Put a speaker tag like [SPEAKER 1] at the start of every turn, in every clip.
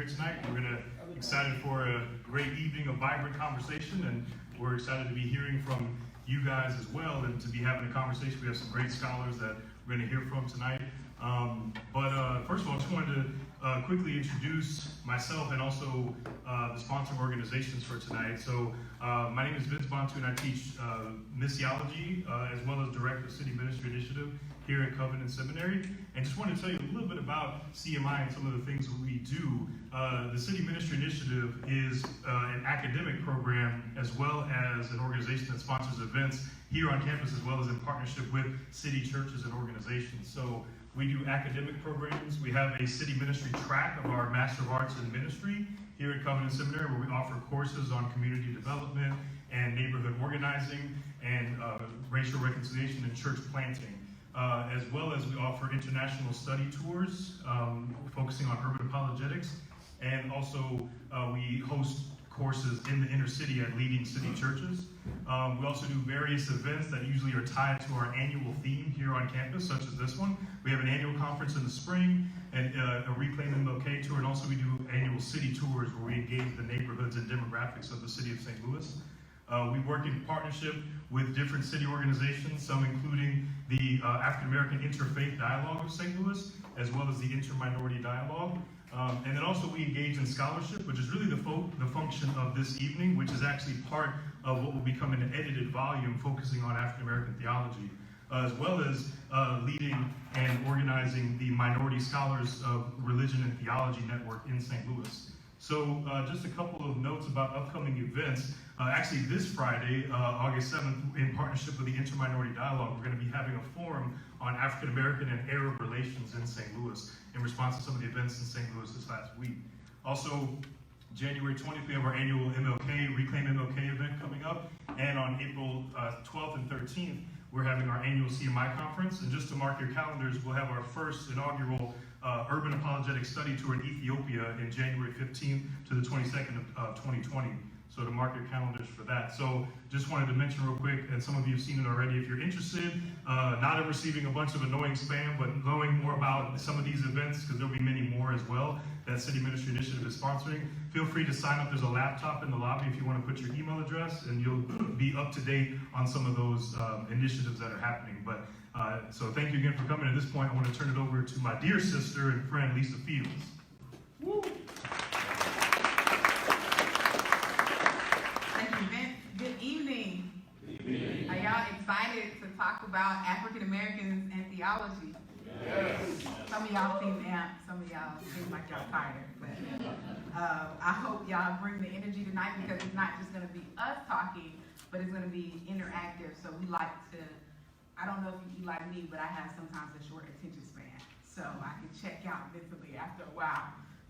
[SPEAKER 1] here tonight. Excited for a great evening of vibrant conversation, and we're excited to be hearing from you guys as well, and to be having a conversation. We have some great scholars that we're going to hear from tonight. First of all, I just wanted to quickly introduce myself and also the sponsoring organizations for tonight. So my name is Vincent, Bantu, and I teach missiology as well as direct the City Ministry Initiative here at Covenant Seminary. And just wanted to tell you a little bit about CMI and some of the things we do. The City Ministry Initiative is an academic program as well as an organization that sponsors events here on campus, as well as in partnership with city churches and organizations. So we do academic programs. We have a city ministry track of our Master of Arts in Ministry here at Covenant Seminary, where we offer courses on community development and neighborhood organizing and racial reconciliation and church planting. As well as we offer international study tours focusing on urban apologetics, and also we host courses in the inner city at leading city churches. We also do various events that usually are tied to our annual theme here on campus, such as this one. We have an annual conference in the spring, and a Reclaim MLK tour, and also we do annual city tours where we engage the neighborhoods and demographics of the city of St. Louis. We work in partnership with different city organizations, some including the African American Interfaith Dialogue of St. Louis, as well as the Interminority Dialogue. And then also we engage in scholarship, which is really the function of this evening, which is actually part of what will become an edited volume focusing on African American theology, as well as leading and organizing the Minority Scholars of Religion and Theology Network in St. Louis. So just a couple of notes about upcoming events. Actually, this Friday, August 7th, in partnership with the Interminority Dialogue, we're going to be having a forum on African American and Arab relations in St. Louis in response to some of the events in St. Louis this last week. Also, January 20th, we have our annual MLK, Reclaim MLK event coming up. And on April 12th and 13th, we're having our annual CMI conference. And just to mark your calendars, we'll have our first inaugural Urban Apologetic Study Tour in Ethiopia in January 15th to the 22nd of 2020. So to mark your calendars for that. So just wanted to mention real quick, and some of you have seen it already, if you're interested, not in receiving a bunch of annoying spam, but knowing more about some of these events, because there'll be many more as well, that City Ministry Initiative is sponsoring, feel free to sign up. There's a laptop in the lobby if you want to put your email address, and you'll be up to date on some of those initiatives that are happening. But so thank you again for coming. At this point, I want to turn it over to my dear sister and friend, Lisa Fields. Woo.
[SPEAKER 2] Good evening. Are y'all excited to talk about African Americans and theology? Yes. Some of y'all seem amped, some of y'all seem like y'all tired, but I hope y'all bring the energy tonight, because it's not just going to be us talking, but it's going to be interactive. So we like to, I don't know if you like me, but I have sometimes a short attention span, so I can check out mentally after a while.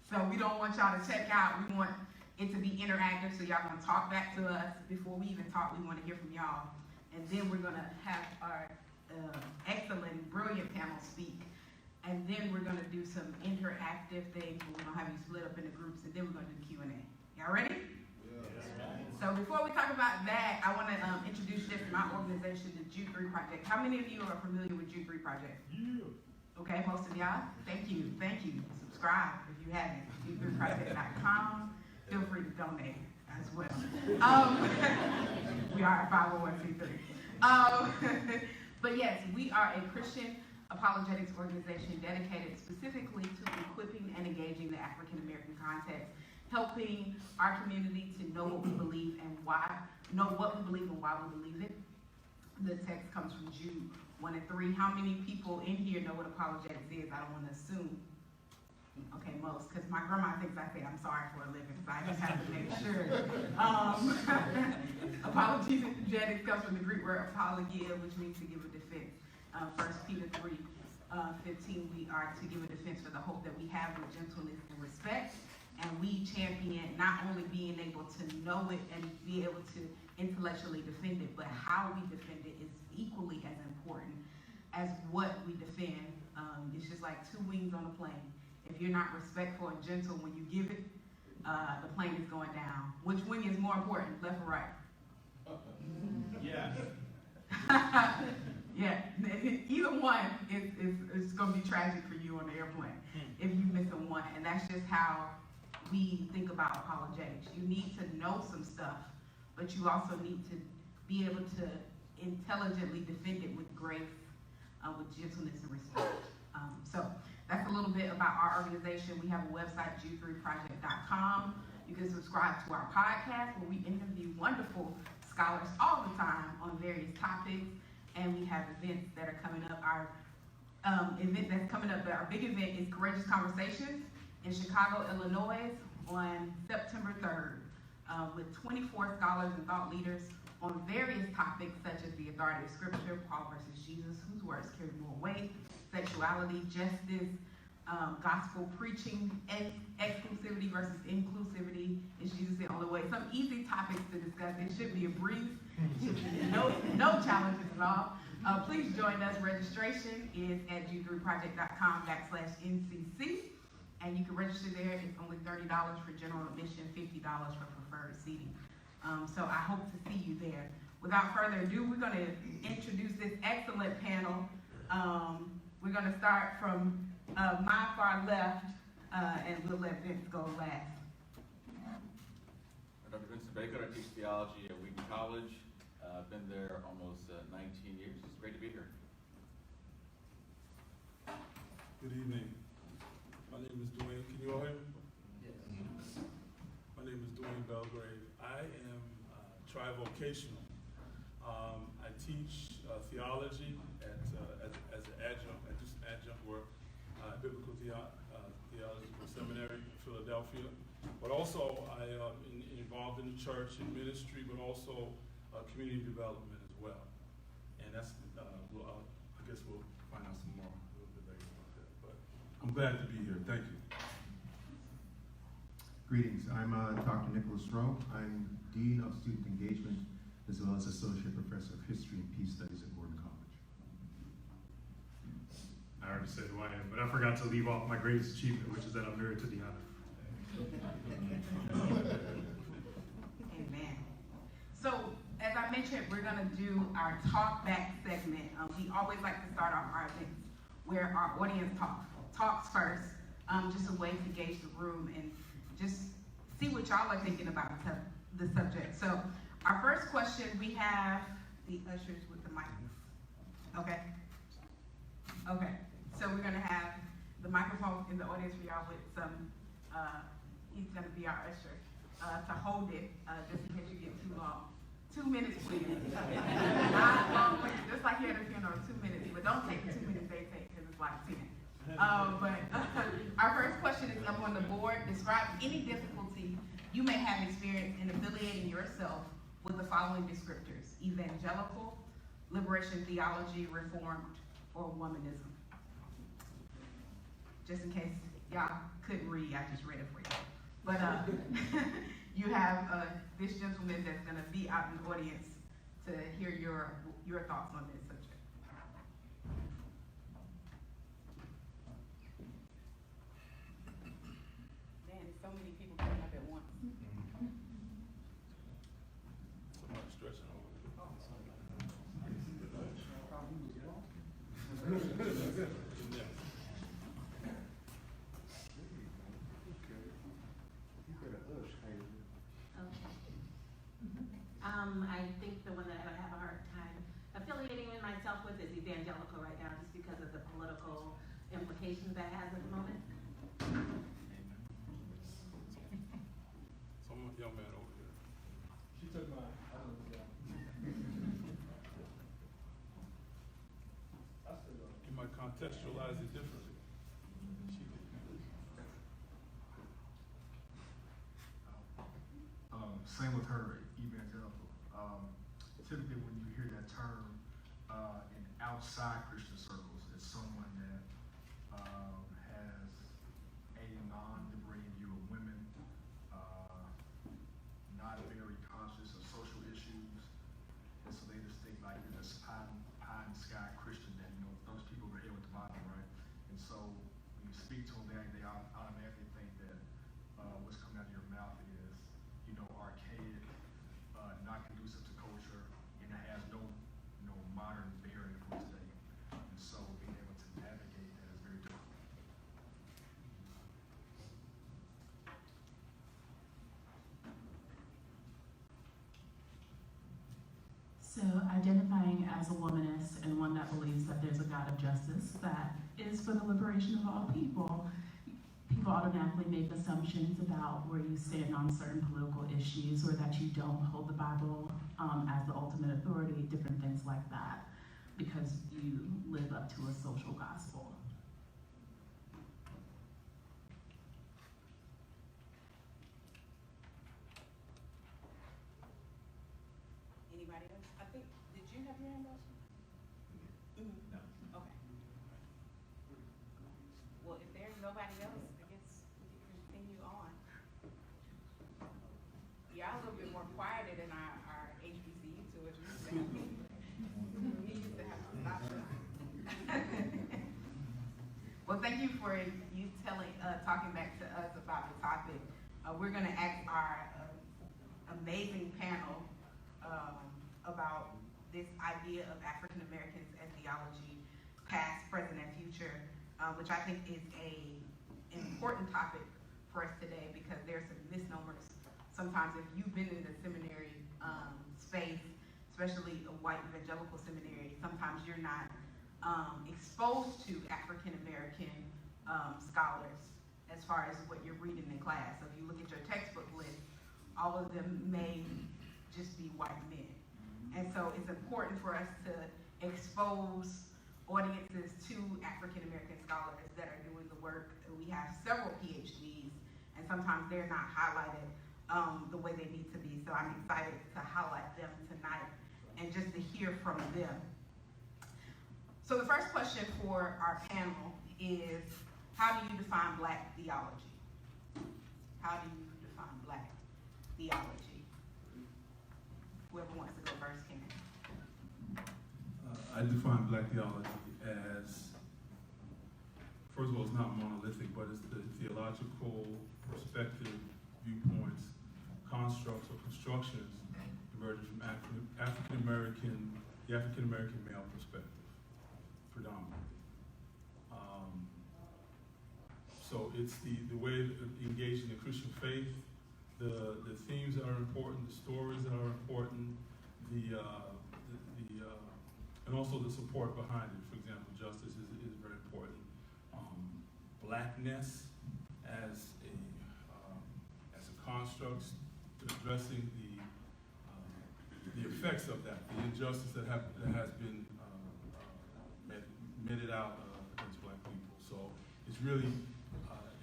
[SPEAKER 2] So we don't want y'all to check out. We want it to be interactive, so y'all gonna talk back to us. Before we even talk, we want to hear from y'all. And then we're gonna have our excellent, brilliant panel speak. And then we're gonna do some interactive things. We're gonna have you split up into groups, and then we're gonna do Q&A. Y'all ready? Yes. So before we talk about that, I wanna introduce just my organization, the Jude 3 Project. How many of you are familiar with Jude 3 Project? Yeah. Okay, most of y'all? Thank you. Subscribe if you haven't. Jude3project.com. Feel free to donate as well. We are a 501c3. But yes, we are a Christian apologetics organization dedicated specifically to equipping and engaging the African American context, helping our community to know what we believe and why, know what we believe and why we believe it. The text comes from Jude 1:3. How many people in here know what apologetics is? I don't want to assume. Okay, most, because my grandma thinks I say I'm sorry for a living, so I just have to make sure. Apologetics comes from the Greek word apologia, which means to give a defense. 1 Peter 3:15, we are to give a defense for the hope that we have with gentleness and respect. And we champion not only being able to know it and be able to intellectually defend it, but how we defend it is equally as important as what we defend. It's just like two wings on a plane. If you're not respectful and gentle when you give it, the plane is going down. Which wing is more important, left or right?
[SPEAKER 1] Yeah.
[SPEAKER 2] Yeah. Either one is going to be tragic for you on the airplane if you miss a one. And that's just how we think about apologetics. You need to know some stuff, but you also need to be able to intelligently defend it with grace, with gentleness and respect. So that's a little bit about our organization. We have a website, jude3project.com. You can subscribe to our podcast where we interview wonderful scholars all the time on various topics, and we have events that are coming up. Our event that's coming up, our big event is Courageous Conversations in Chicago, Illinois on September 3rd with 24 scholars and thought leaders on various topics such as the authority of Scripture, Paul versus Jesus, whose words carry more weight, sexuality, justice, gospel preaching, exclusivity versus inclusivity. Is Jesus the only way? Some easy topics to discuss. It should be a breeze. No challenges at all. Please join us. Registration is at jude3project.com/NCC. And you can register there. It's only $30 for general admission, $50 for preferred seating. So I hope to see you there. Without further ado, we're going to introduce this excellent panel. We're going to start from my far left, and we'll let Vince go last.
[SPEAKER 3] Dr. Vincent Bacote, I teach theology at Wheaton College. I've been there almost 19 years. It's great to be here.
[SPEAKER 4] Good evening. My name is Duane. Can you all hear me?
[SPEAKER 3] Yes.
[SPEAKER 4] My name is Duane Belgrave. I am trivocational. I teach theology as an adjunct. I do some adjunct work at Biblical Theological Seminary in Philadelphia. But also I am involved in the church and ministry, but also community development as well. And that's, I guess we'll find out some more a little bit later about that. But I'm glad to be here. Thank you.
[SPEAKER 5] Greetings. I'm Dr. Nicholas Rowe. I'm Dean of Student Engagement as well as Associate Professor of History and Peace Studies at Wheaton College.
[SPEAKER 1] I already said who I am, but I forgot to leave off my greatest achievement, which is that I'm married to Deanna.
[SPEAKER 2] Amen. So, as I mentioned, we're going to do our talk back segment. We always like to start off our events where our audience talks first, just a way to gauge the room and just see what y'all are thinking about the subject. So, our first question, we have the ushers with the mics. Okay. Okay. So we're going to have the microphone in the audience for y'all with some, he's going to be our usher, to hold it, just in case you get too long. 2 minutes, please. Not long, just like you had a funeral, 2 minutes, but don't take the 2 minutes they take, because it's like 10. But our first question is up on the board. Describe any difficulty you may have experienced in affiliating yourself with the following descriptors: evangelical, liberation theology, reformed, or womanism. Just in case y'all couldn't read, I just read it for you. But you have this gentleman that's going to be out in the audience to hear your thoughts on this subject. Man, so many people coming up at once.
[SPEAKER 4] Somebody stretching over there.
[SPEAKER 6] I think the one that I have a hard time affiliating myself with is evangelical right now, just because of the political implications that has at the moment.
[SPEAKER 4] Some young man over here.
[SPEAKER 7] She took mine. I don't know. I still don't.
[SPEAKER 4] You might contextualize it differently. She did.
[SPEAKER 7] Same with her, evangelical. Typically, when you hear that term in outside Christian circles, it's someone that has a non-liberating view of women, not very conscious of social issues, and so they just think like you're this pie in the sky Christian that, you know, those people are here with the Bible, right? And so when you speak to them, they automatically think that what's coming out of your mouth is, you know, archaic, not conducive to culture, and it has no modern bearing for today. And so being able to navigate that is very difficult.
[SPEAKER 8] identifying as a womanist and one that believes that there's a God of justice that is for the liberation of all people, people automatically make assumptions about where you stand on certain political issues, or that you don't hold the Bible as the ultimate authority, different things like that, because you live up to a social gospel.
[SPEAKER 2] Anybody else? I think, did you have your hand up?
[SPEAKER 3] No.
[SPEAKER 2] Okay. Well, if there's nobody else, I guess we can continue on. Y'all a little bit more quieter than our HBCU tours. We used to have to stop sign. Well, thank you for you talking back to us about the topic. We're going to ask our amazing panel about this idea of African Americans and theology, past, present, and future, which I think is an important topic for us today, because there's some misnomers. Sometimes if you've been in the seminary space, especially a white evangelical seminary, sometimes you're not exposed to African American scholars as far as what you're reading in class. So if you look at your textbook list, all of them may just be white men. And so it's important for us to expose audiences to African American scholars that are doing the work. We have several PhDs, and sometimes they're not highlighted the way they need to be. So I'm excited to highlight them tonight and just to hear from them. So the first question for our panel is, how do you define Black theology? How do you define Black theology? Whoever wants to go first can.
[SPEAKER 4] I define Black theology as, first of all, it's not monolithic, but it's the theological perspective, viewpoints, constructs, or constructions emerging from the African American male perspective, predominantly. So it's the way of engaging the Christian faith, the themes that are important, the stories that are important, and also the support behind it. For example, justice is very important. Blackness as a construct, addressing the effects of that, the injustice that has been meted out against Black people. So it's really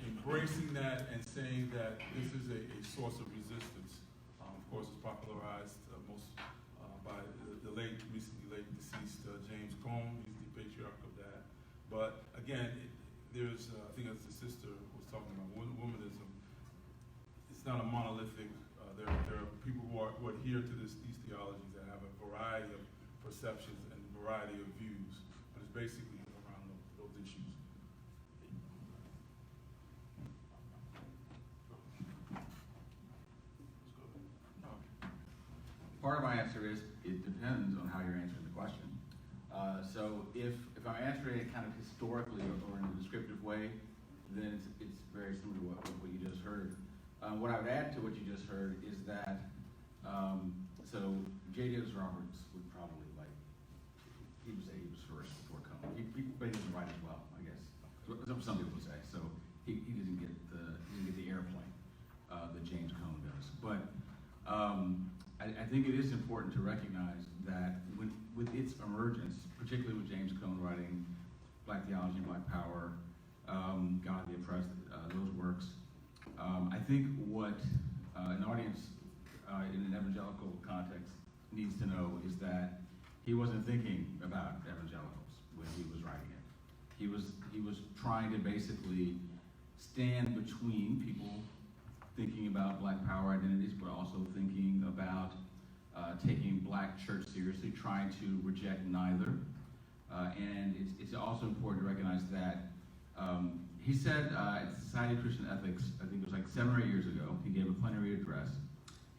[SPEAKER 4] embracing that and saying that this is a source of resistance. Of course, it's popularized most by the recently late deceased James Cone. He's the patriarch of that. But again, there's, I think as the sister was talking about, womanism. It's not a monolithic. There are people who adhere to these theologies that have a variety of perceptions and a variety of views, but it's basically around those issues.
[SPEAKER 3] Part of my answer is, it depends on how you're answering the question. So if I'm answering it kind of historically or in a descriptive way, then it's very similar to what you just heard. What I would add to what you just heard is that, so J.D.S. Roberts would probably he would say he was first before Cone. But he doesn't write as well, I guess. Some people would say. So he didn't get the airplay that James Cone does. But I think it is important to recognize that with its emergence, particularly with James Cone writing Black Theology and Black Power, God the Oppressed, those works, I think what an audience in an evangelical context needs to know is that he wasn't thinking about evangelicals when he was writing it. He was trying to basically stand between people thinking about Black power identities, but also thinking about taking Black church seriously, trying to reject neither. And it's also important to recognize that he said at the Society of Christian Ethics, I think it was like 7 or 8 years ago, he gave a plenary address.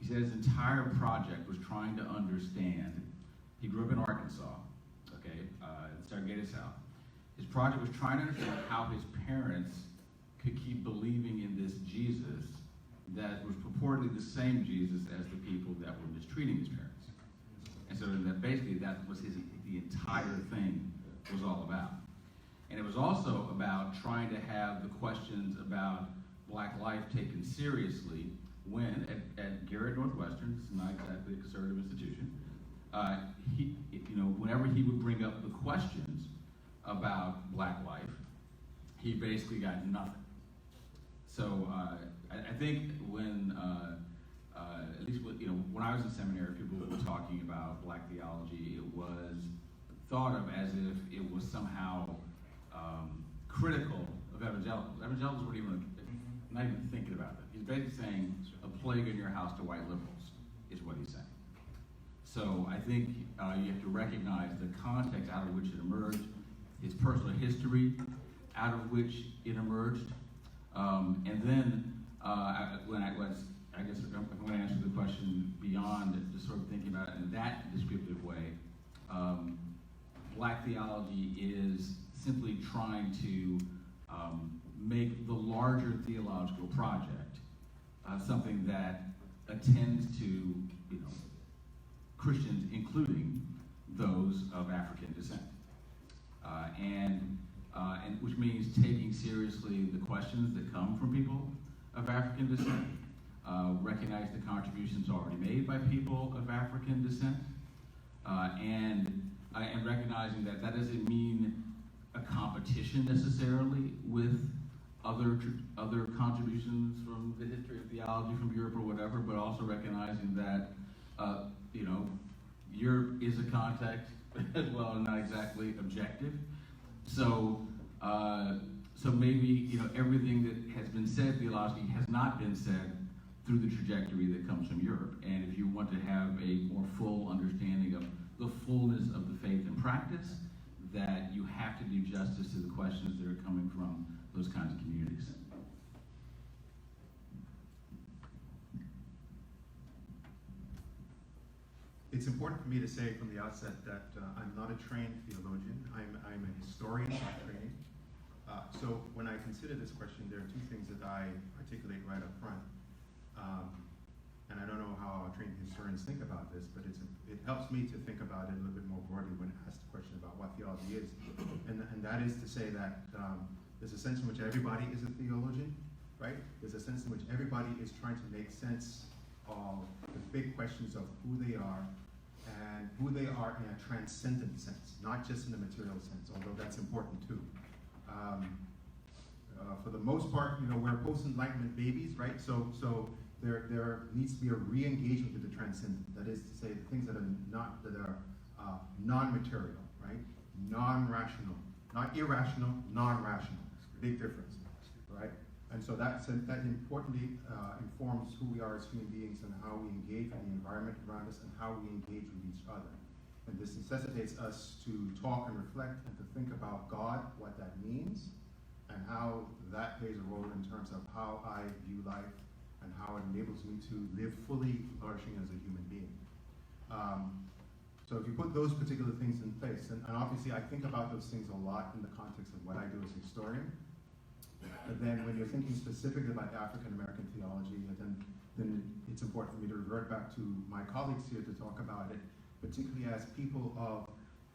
[SPEAKER 3] He said his entire project was trying to understand. He grew up in Arkansas, okay, Sargata South. His project was trying to understand how his parents could keep believing in this Jesus that was purportedly the same Jesus as the people that were mistreating his parents. And so that basically that was the entire thing was all about. And it was also about trying to have the questions about Black life taken seriously when at Garrett Northwestern, it's not exactly a conservative institution, whenever he would bring up the questions about Black life, he basically got nothing. So I think when, at least when I was in seminary, people were talking about Black theology, it was thought of as if it was somehow critical of evangelicals. Evangelicals weren't even, not even thinking about it. He's basically saying a plague in your house to white liberals is what he's saying. So I think you have to recognize the context out of which it emerged, his personal history out of which it emerged, and then I guess if I'm going to answer the question beyond just sort of thinking about it in that descriptive way, Black theology is simply trying to make the larger theological project something that attends to Christians, including those of African descent, and which means taking seriously the questions that come from people of African descent, recognize the contributions already made by people of African descent, and recognizing that doesn't mean a competition necessarily with other contributions from the history of theology from Europe or whatever, but also recognizing that Europe is a context as well and not exactly objective. So maybe everything that has been said theologically has not been said through the trajectory that comes from Europe. And if you want to have a more full understanding of the fullness of the faith and practice, that you have to do justice to the questions that are coming from those kinds of communities.
[SPEAKER 5] It's important for me to say from the outset that I'm not a trained theologian. I'm a historian by training. So when I consider this question, there are two things that I articulate right up front. And I don't know how trained historians think about this, but it helps me to think about it a little bit more broadly when asked the question about what theology is. And that is to say that there's a sense in which everybody is a theologian, right? There's a sense in which everybody is trying to make sense of the big questions of who they are and who they are in a transcendent sense, not just in a material sense, although that's important too. For the most part, we're post-Enlightenment babies, right? So there needs to be a re-engagement with the transcendent. That is to say, the things that are non-material, right? Non-rational, not irrational, non-rational. Big difference, right? And so that importantly informs who we are as human beings and how we engage with the environment around us and how we engage with each other. And this necessitates us to talk and reflect and to think about God, what that means, and how that plays a role in terms of how I view life and how it enables me to live fully flourishing as a human being. So if you put those particular things in place, and obviously I think about those things a lot in the context of what I do as a historian, but then when you're thinking specifically about African American theology, then it's important for me to revert back to my colleagues here to talk about it, particularly as people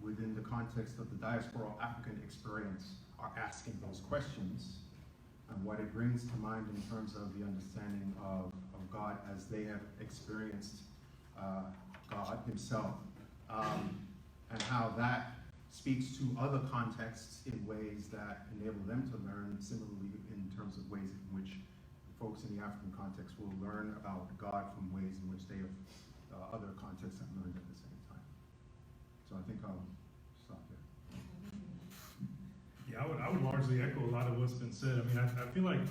[SPEAKER 5] within the context of the diasporal African experience are asking those questions, and what it brings to mind in terms of the understanding of God as they have experienced God himself, and how that speaks to other contexts in ways that enable them to learn similarly in terms of ways in which folks in the African context will learn about God from ways in which they have other contexts have learned at the same time. So I think I'll stop there.
[SPEAKER 1] Yeah, I would largely echo a lot of what's been said. I mean, I feel like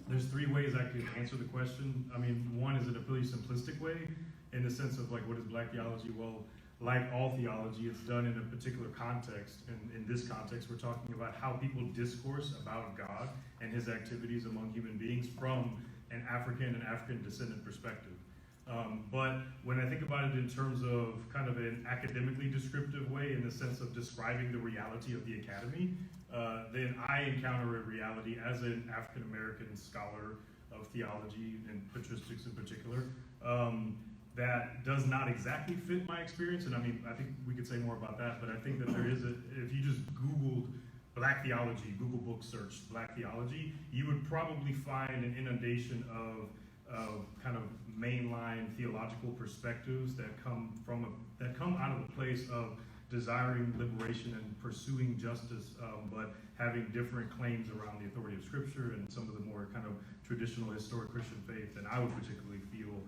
[SPEAKER 1] there's three ways I could answer the question. I mean, one is in a really simplistic way, in the sense of like, what is Black theology? Well, like all theology, it's done in a particular context. And in this context, we're talking about how people discourse about God and his activities among human beings from an African and African descendant perspective. But when I think about it in terms of kind of an academically descriptive way, in the sense of describing the reality of the academy, then I encounter a reality as an African American scholar of theology and patristics in particular, that does not exactly fit my experience, and I mean, I think we could say more about that, but I think that there is if you just Googled Black theology, Google book search Black theology, you would probably find an inundation of kind of mainline theological perspectives that come out of the place of desiring liberation and pursuing justice, but having different claims around the authority of Scripture and some of the more kind of traditional historic Christian faith than I would particularly feel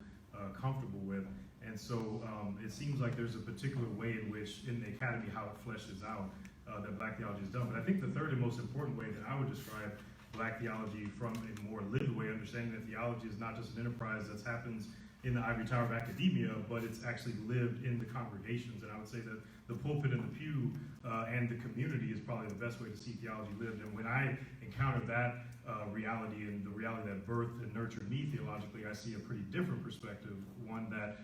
[SPEAKER 1] comfortable with. And so it seems like there's a particular way in which, in the academy, how it fleshes out that Black theology is done. But I think the third and most important way that I would describe Black theology from a more lived way, understanding that theology is not just an enterprise that happens in the ivory tower of academia, but it's actually lived in the congregations. And I would say that the pulpit and the pew and the community is probably the best way to see theology lived. And when I encounter that reality and the reality that birthed and nurtured me theologically, I see a pretty different perspective, one that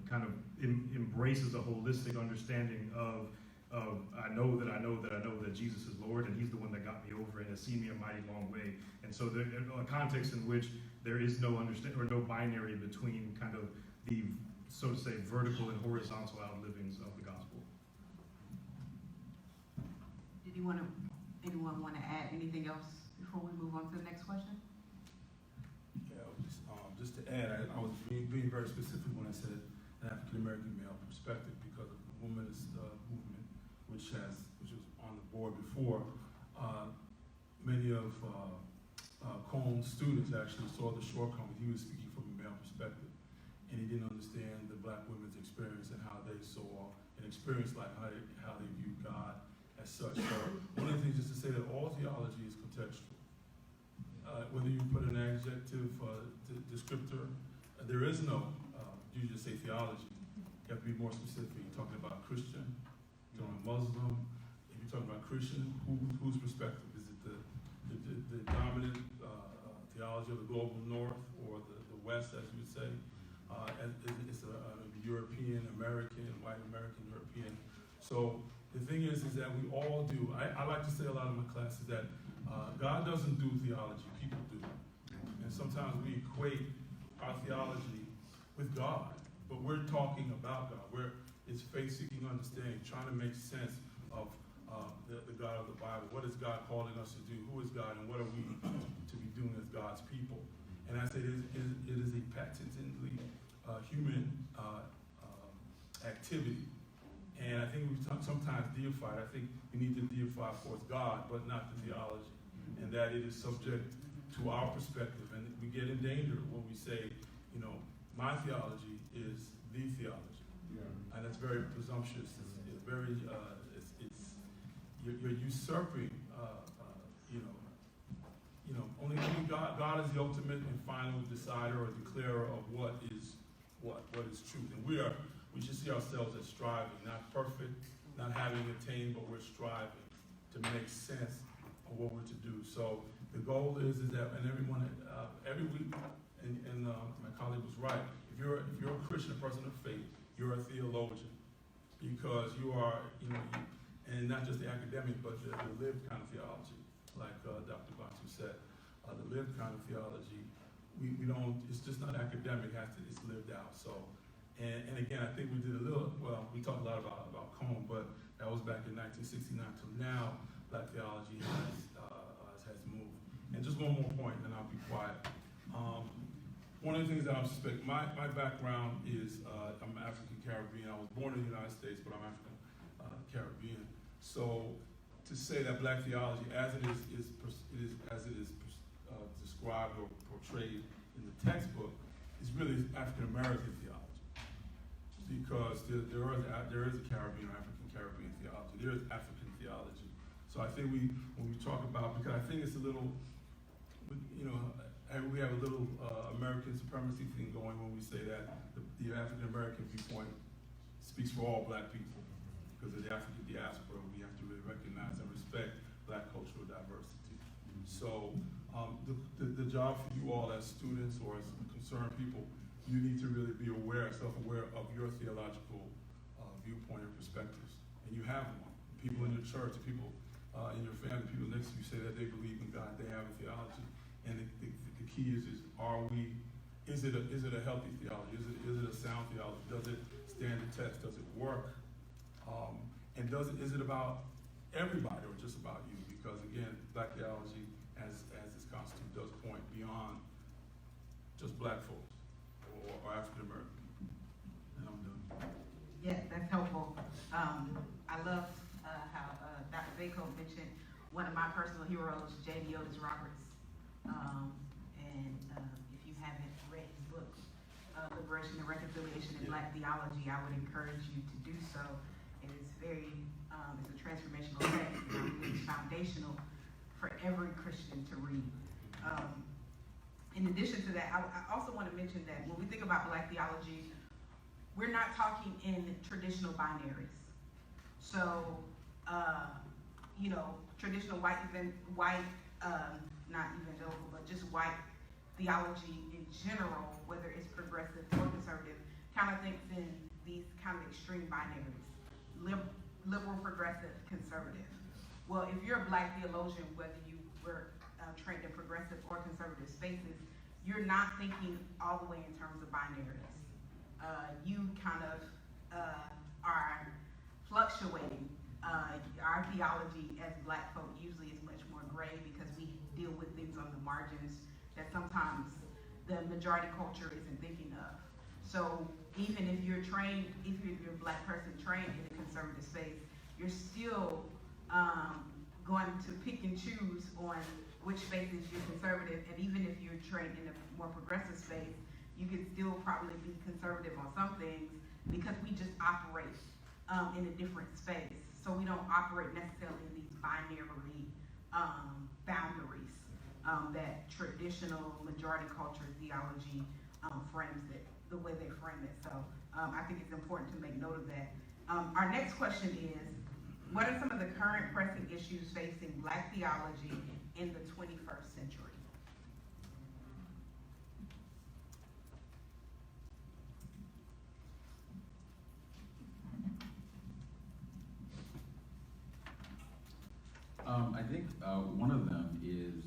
[SPEAKER 1] kind of embraces a holistic understanding of I know that Jesus is Lord, and He's the one that got me over and has seen me a mighty long way. And so there a context in which there is no understanding or no binary between kind of the, so to say, vertical and horizontal outlivings of the gospel.
[SPEAKER 2] Did anyone want to add anything else before we move on to the next question?
[SPEAKER 4] Yeah, just to add, I was being very specific when I said an African American male perspective because of the womanist movement, which was on the board before. Many of Cohn's students actually saw the shortcomings. He was speaking from a male perspective, and he didn't understand the Black women's experience and how they saw and experienced like how they viewed God as such. So one of the things is to say that all theology is contextual. Whether you put an adjective descriptor, there is no, you just say theology. You have to be more specific. You're talking about Christian, you're talking about Muslim. If you're talking about Christian, whose perspective? Is it the dominant theology of the global north or the west, as you would say? It's a European, American, white American, European. So the thing is that we all do. I like to say a lot of my classes that God doesn't do theology, people do. And sometimes we equate our theology with God, but we're talking about God. It's faith-seeking understanding, trying to make sense of the God of the Bible. What is God calling us to do? Who is God, and what are we to be doing as God's people? And I say it is a patently human activity. And I think we sometimes deify it. I think we need to deify, of course, God, but not the theology. And that it is subject to our perspective. And we get in danger when we say, my theology is the theology. Yeah. And that's very presumptuous. It's very, you're usurping, only God is the ultimate and final decider or declarer of what is truth. And we should see ourselves as striving, not perfect, not having attained, but we're striving to make sense of what we're to do. So the goal is that, and every week, and my colleague was right, if you're a Christian, a person of faith, you're a theologian, because you are, and not just the academic, but the lived kind of theology, like Dr. Bantu said, the lived kind of theology. We don't. It's just not academic. It's lived out. So, and again, I think we did a little. Well, we talked a lot about Cohn, but that was back in 1969 till now. Black theology has moved. And just one more point, and then I'll be quiet. One of the things that I suspect, my background is I'm African Caribbean. I was born in the United States, but I'm African Caribbean. So to say that Black theology, as it is described or portrayed in the textbook, is really African American theology, because there is a Caribbean or African Caribbean theology. There is African theology. So I think when we talk about, because I think it's a little, we have a little American supremacy thing going when we say that the African American viewpoint speaks for all Black people, because of the African diaspora. We have to really recognize and respect Black cultural diversity. So the job for you all as students or as concerned people, you need to really be self-aware of your theological viewpoint and perspectives. And you have one. People in your church, people in your family, people next to you say that they believe in God, they have a theology. And the key is are we is it a healthy theology? Is it a sound theology? Does it stand the test? Does it work? And is it about everybody or just about you? Because again, Black theology, as its constitute, does point beyond just Black folks or African American. And I'm done.
[SPEAKER 2] Yes, that's helpful. I love how Dr. Bacote mentioned one of my personal heroes, J.D. Otis Roberts. If you haven't read his book, Liberation and Reconciliation in Black Theology, I would encourage you to do so. It is very, it's a transformational text, and I believe it's foundational for every Christian to read. In addition to that, I also want to mention that when we think about Black theology, we're not talking in traditional binaries. So, traditional white, not evangelical, but just white theology in general, whether it's progressive or conservative, kind of thinks in these kind of extreme binaries: liberal, progressive, conservative. Well, if you're a Black theologian, whether you were trained in progressive or conservative spaces, you're not thinking all the way in terms of binaries. You kind of are fluctuating. Our theology as Black folk usually is much more gray because we deal with things on the margins that sometimes the majority culture isn't thinking of. So even if you're trained, if you're a Black person trained in a conservative space, you're still going to pick and choose on which spaces you're conservative, and even if you're trained in a more progressive space, you can still probably be conservative on some things because we just operate in a different space. So we don't operate necessarily in these binary boundaries that traditional majority culture theology frames it, the way they frame it. So I think it's important to make note of that. Our next question is, what are some of the current pressing issues facing Black theology in the 21st century?
[SPEAKER 3] I think one of them is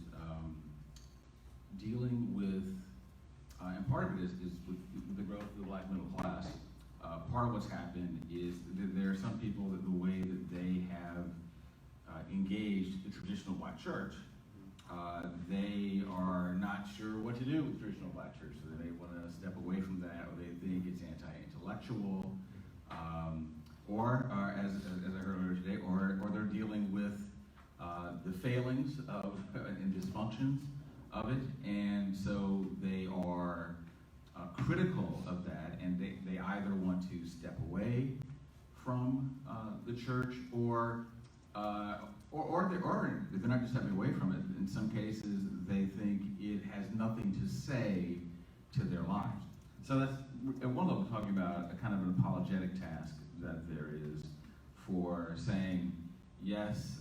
[SPEAKER 3] dealing with, and part of it is with the growth of the Black middle class. Part of what's happened is that there are some people that the way that they have engaged the traditional Black church, they are not sure what to do with traditional Black church. So they want to step away from that, or they think it's anti-intellectual, or as I heard earlier today, or they're dealing with the failings of and dysfunctions of it, and so they are critical of that, and they either want to step away from the church, or they're not just stepping away from it. In some cases, they think it has nothing to say to their lives. So that's at one level talking about a kind of an apologetic task that there is for saying, yes,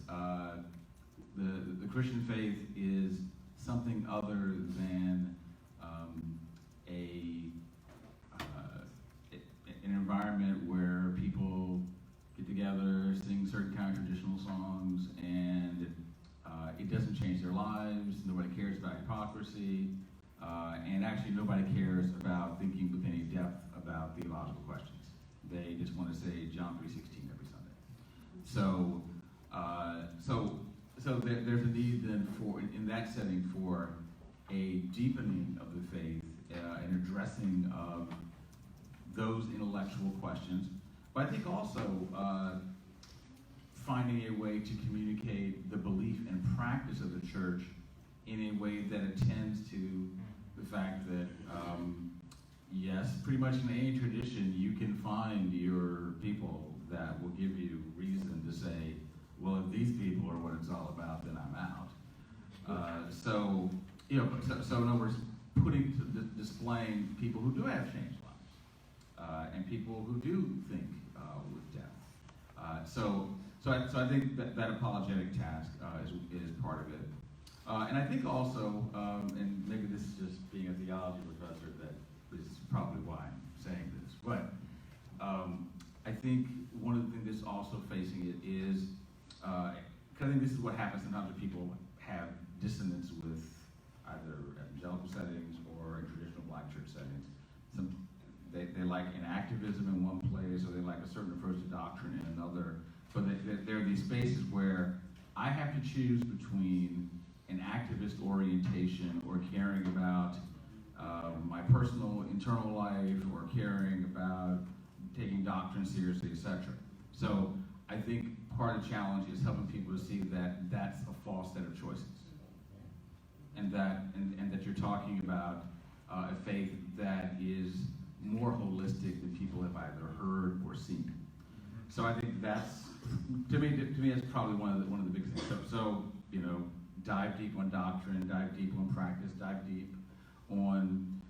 [SPEAKER 3] the Christian faith is something other than an environment where people get together, sing certain kind of traditional songs, and it doesn't change their lives. Nobody cares about hypocrisy, and actually nobody cares about thinking with any depth about theological questions. They just want to say John 3:16 every Sunday. So there's a need then for, in that setting, for a deepening of the faith, an addressing of those intellectual questions, but I think also finding a way to communicate the belief and practice of the church in a way that attends to the fact that, yes, pretty much in any tradition, you can find your people that will give you reason to say, well, if these people are what it's all about, then I'm out. So in other words, displaying people who do have changed lives, and people who do think with depth. So I think that apologetic task is part of it. And I think also, and maybe this is just being a theology professor, that this is probably why I'm saying this, but I think one of the things that's also facing it is, because I think this is what happens sometimes when people have dissonance with either evangelical settings or in traditional Black church settings. so they like a certain approach to doctrine and another. But there are these spaces where I have to choose between an activist orientation or caring about my personal internal life or caring about taking doctrine seriously, etc. So I think part of the challenge is helping people to see that that's a false set of choices, and that you're talking about a faith that is more holistic than people have either heard or seen. So I think that's to me that's probably one of the big things. So dive deep on doctrine, dive deep on practice, dive deep on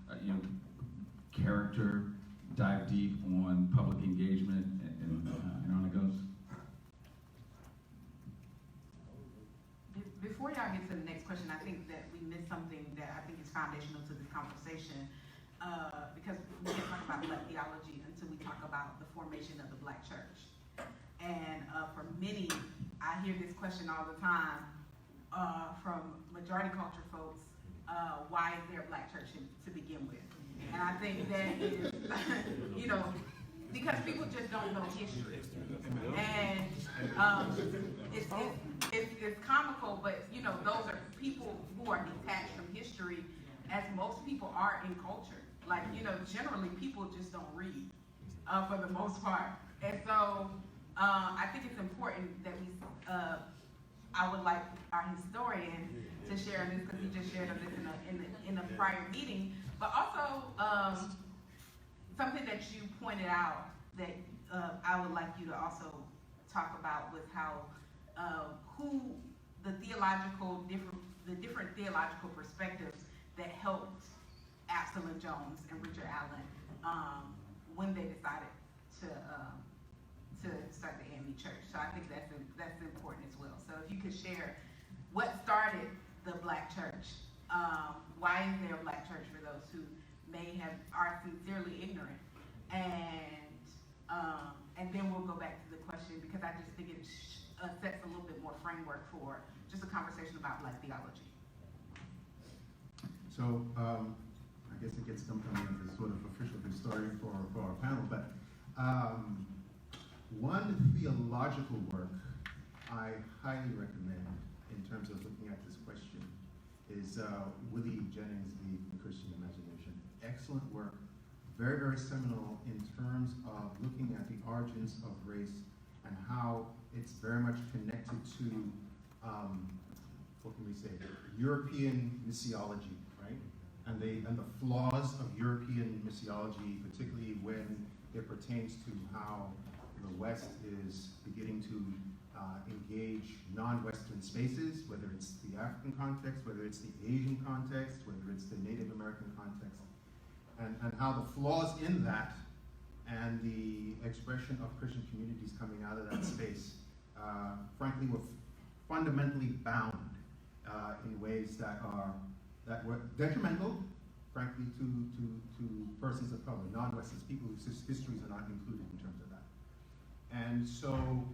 [SPEAKER 3] character, dive deep on public engagement, and on it goes.
[SPEAKER 2] Before y'all get to the next question, I think that we missed something that I think is foundational to this conversation, because we can't talk about Black theology until we talk about the formation of the Black church. And for many, I hear this question all the time from majority culture folks, why is there a Black church to begin with? And I think that is, because people just don't know history. And it's comical, but those are people who are detached from history, as most people are in culture. Like, generally people just don't read for the most part. And so I think it's important that I would like our historian to share this, because he just shared this in a prior meeting, but also something that you pointed out that I would like you to also talk about was how who the different theological perspectives that helped Absalom Jones and Richard Allen when they decided to start the AME Church. So I think that's important as well. So if you could share what started the Black church, why is there a Black church for those who are sincerely ignorant, and then we'll go back to the question, because I just think it sets a little bit more framework for just a conversation about Black theology.
[SPEAKER 5] So I guess it gets come from me as a sort of official historian for our panel, but one theological work I highly recommend in terms of looking at this question is Willie Jennings' The Christian Imagination. Excellent work, very, very seminal in terms of looking at the origins of race and how it's very much connected to, what can we say, European missiology, right? And the flaws of European missiology, particularly when it pertains to how the West is beginning to engage non-Western spaces, whether it's the African context, whether it's the Asian context, whether it's the Native American context, and how the flaws in that and the expression of Christian communities coming out of that space, frankly, were fundamentally bound in ways that were detrimental, frankly, to persons of color, non-Westerns, people whose histories are not included in terms of that. And so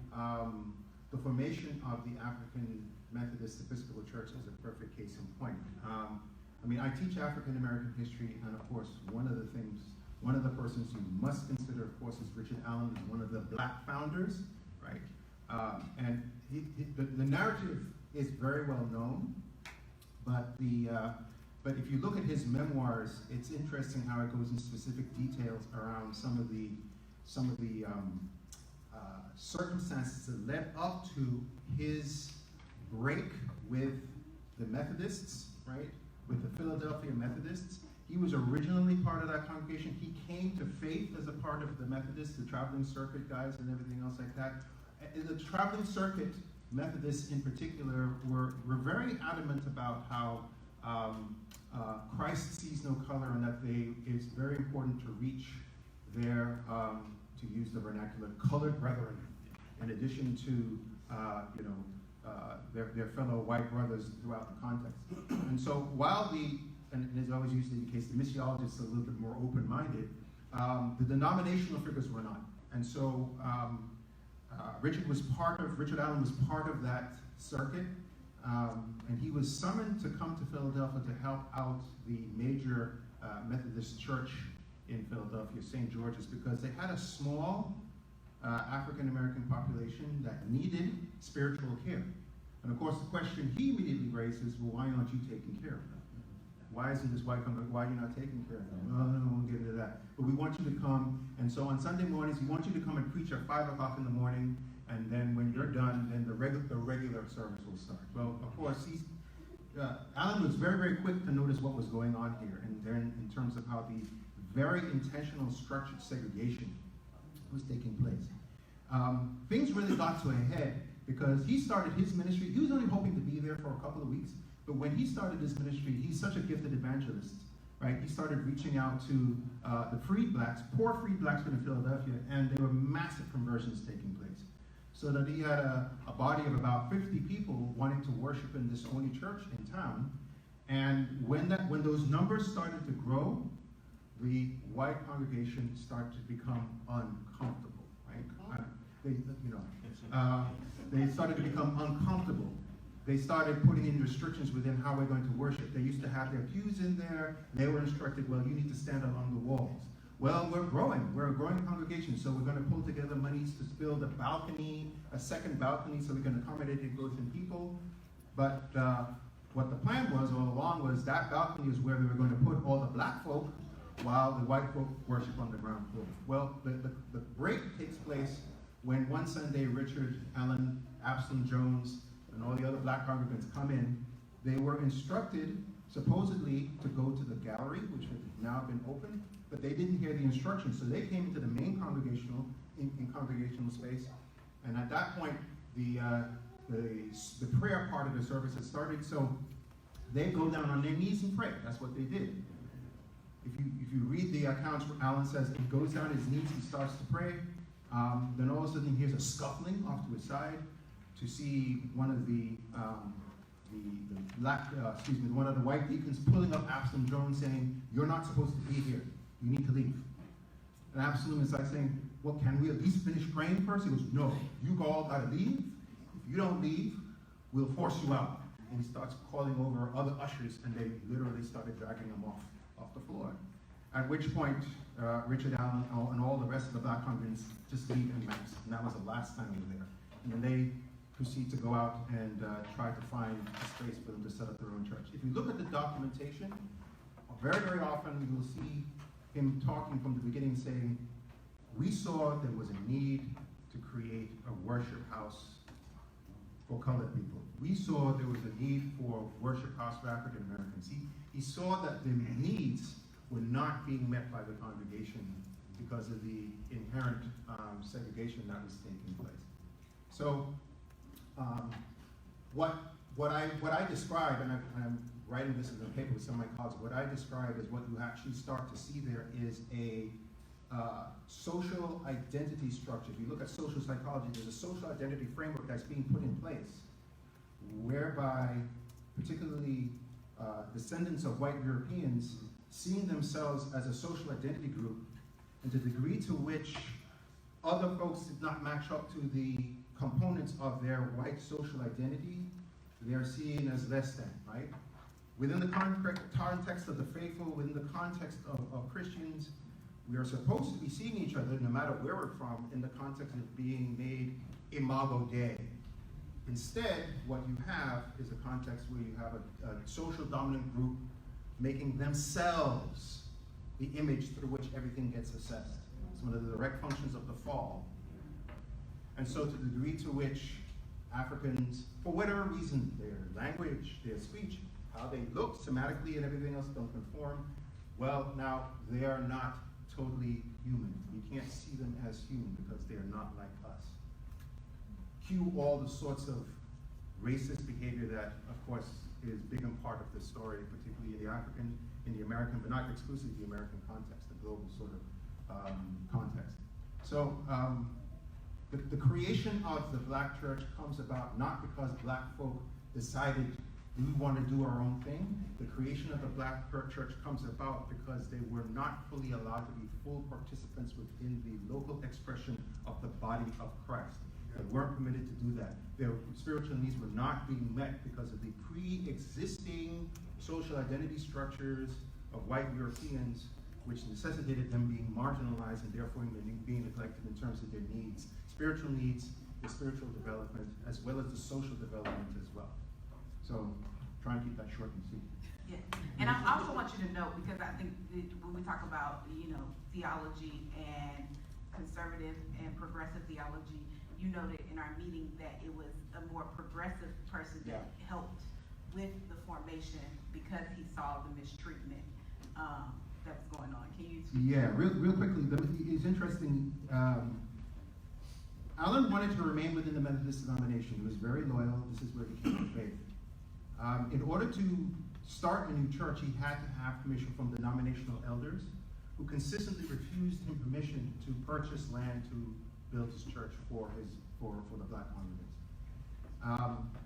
[SPEAKER 5] the formation of the African Methodist Episcopal Church is a perfect case in point. I teach African American history, and of course, one of the persons you must consider, of course, is Richard Allen, is one of the Black founders, right? And the narrative is very well known, but if you look at his memoirs, it's interesting how it goes into specific details around some of the circumstances that led up to his break with the Methodists, right? With the Philadelphia Methodists. He was originally part of that congregation. He came to faith as a part of the Methodists, the traveling circuit guys and everything else like that. And the traveling circuit Methodists in particular were very adamant about how Christ sees no color, and that it's very important to reach their, to use the vernacular, colored brethren, in addition to their fellow white brothers throughout the context. And so while and is always usually the case, the missiologists are a little bit more open-minded, the denominational figures were not. And so Richard Allen was part of that circuit, and he was summoned to come to Philadelphia to help out the major Methodist church in Philadelphia, St. George's, because they had a small African American population that needed spiritual care. And of course, the question he immediately raises, well, why aren't you taking care of them? Why isn't this white coming? Why are you not taking care of them? No, we'll get into that. But we want you to come, and so on Sunday mornings, we want you to come and preach at 5 o'clock in the morning, and then when you're done, then the regular service will start. Well, of course, Alan was very, very quick to notice what was going on here, and then in terms of how the very intentional structured segregation was taking place. Things really got to a head because he started his ministry. He was only hoping to be there for a couple of weeks, but when he started his ministry, he's such a gifted evangelist, right? He started reaching out to the freed blacks, poor freed blacks in Philadelphia, and there were massive conversions taking place. So that he had a body of about 50 people wanting to worship in this only church in town. And when those numbers started to grow, the white congregation started to become uncomfortable, right? They started to become uncomfortable. They started putting in restrictions within how we're going to worship. They used to have their pews in there. They were instructed, well, you need to stand along the walls. Well, we're growing. We're a growing congregation, so we're going to pull together monies to build a balcony, a second balcony, so we can accommodate the growth in people. But what the plan was all along was that balcony is where we were going to put all the black folk while the white folk worship on the ground floor. Well, the break takes place when one Sunday Richard, Allen, Absalom Jones, and all the other black congregants come in. They were instructed, supposedly, to go to the gallery, which had now been opened, but they didn't hear the instructions, so they came into the main congregational space, and at that point, the prayer part of the service had started. So they go down on their knees and pray. That's what they did. If you read the accounts, where Alan says he goes down his knees and starts to pray. Then all of a sudden he hears a scuffling off to his side to see one of one of the white deacons pulling up Absalom Jones saying, "You're not supposed to be here. You need to leave." And Absalom is like saying, "Well, can we at least finish praying first?" He goes, "No, you all gotta leave. If you don't leave, we'll force you out." And he starts calling over other ushers, and they literally started dragging him off the floor. At which point, Richard Allen and all the rest of the black congregants just leave en masse. And that was the last time we were there. And then they proceed to go out and try to find a space for them to set up their own church. If you look at the documentation, very, very often you will see him talking from the beginning saying, we saw there was a need to create a worship house for colored people. We saw there was a need for a worship house for African Americans. He saw that the needs were not being met by the congregation because of the inherent segregation that was taking place. So what I describe, and I'm writing this in the paper with some of my colleagues, what I describe is what you actually start to see there is a social identity structure. If you look at social psychology, there's a social identity framework that's being put in place whereby particularly descendants of white Europeans seeing themselves as a social identity group, and to the degree to which other folks did not match up to the components of their white social identity, they are seen as less than, right? Within the context of the faithful, within the context of Christians, we are supposed to be seeing each other, no matter where we're from, in the context of being made imago Dei. Instead, what you have is a context where you have a social dominant group making themselves the image through which everything gets assessed. It's one of the direct functions of the fall. And so to the degree to which Africans, for whatever reason, their language, their speech, how they look semantically and everything else don't conform, well, now they are not totally human. We can't see them as human because they are not like us. Cue all the sorts of racist behavior that, of course, is big and part of the story, particularly in the American, but not exclusively the American context, the global sort of context. So the creation of the black church comes about not because black folk decided we want to do our own thing. The creation of the black church comes about because they were not fully allowed to be full participants within the local expression of the body of Christ. They weren't permitted to do that. Their spiritual needs were not being met because of the pre-existing social identity structures of white Europeans which necessitated them being marginalized and therefore being neglected in terms of their needs, spiritual needs, the spiritual development, as well as the social development as well. So try and keep that short and sweet.
[SPEAKER 2] Yeah, and I also want you to know, because I think when we talk about, theology and conservative and progressive theology, you noted in our meeting that it was a more progressive person that helped with the formation because he saw the mistreatment that was going on. Can you speak?
[SPEAKER 5] Yeah, real quickly, it's interesting. Alan wanted to remain within the Methodist denomination. He was very loyal. This is where he came to faith. In order to start a new church, he had to have permission from the denominational elders, who consistently refused him permission to purchase land to build his church for the black congregants.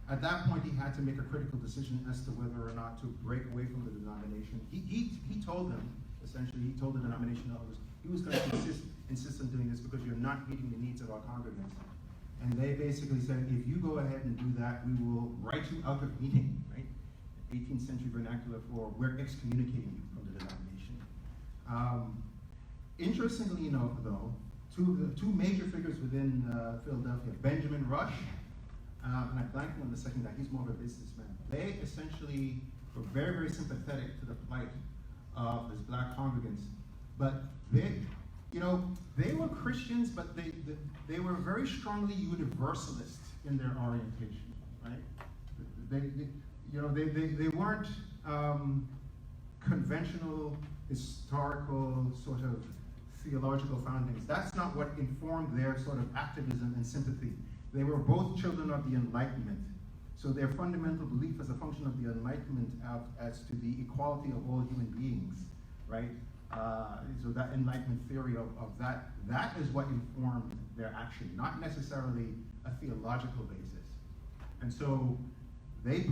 [SPEAKER 5] At that point, he had to make a critical decision as to whether or not to break away from the denomination. He told them, essentially, he told the denominational elders, he was going to insist on doing this because you're not meeting the needs of our congregants. And they basically said, if you go ahead and do that, we will write you out of meeting, right? 18th century vernacular for we're excommunicating you from the denomination. Interestingly enough, though, two major figures within Philadelphia, Benjamin Rush, and I blank on the second guy, he's more of a businessman. They essentially were very, very sympathetic to the plight of his black congregants. But they were Christians, but they were very strongly universalist in their orientation, right? They weren't conventional, historical, sort of theological foundings. That's not what informed their sort of activism and sympathy. They were both children of the Enlightenment. So their fundamental belief as a function of the Enlightenment as to the equality of all human beings, right? So that Enlightenment theory of that is what informed their action, not necessarily a theological basis. And so they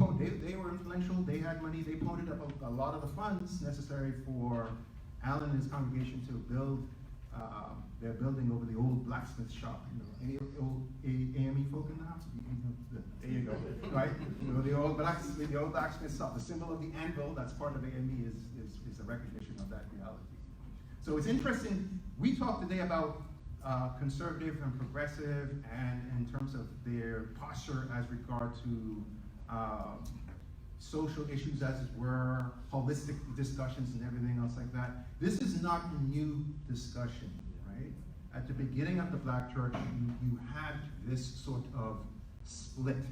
[SPEAKER 5] were influential, they had money, they ponied up a lot of the funds necessary for Alan and his congregation to build their building over the old blacksmith shop. Any old AME folk in the house? There you go, right? The old blacksmith shop. The symbol of the anvil, that's part of AME, is a recognition of that reality. So it's interesting, we talked today about conservative and progressive, and in terms of their posture as regard to social issues, as it were, holistic discussions and everything else like that. This is not a new discussion, right? At the beginning of the black church, you had this sort of split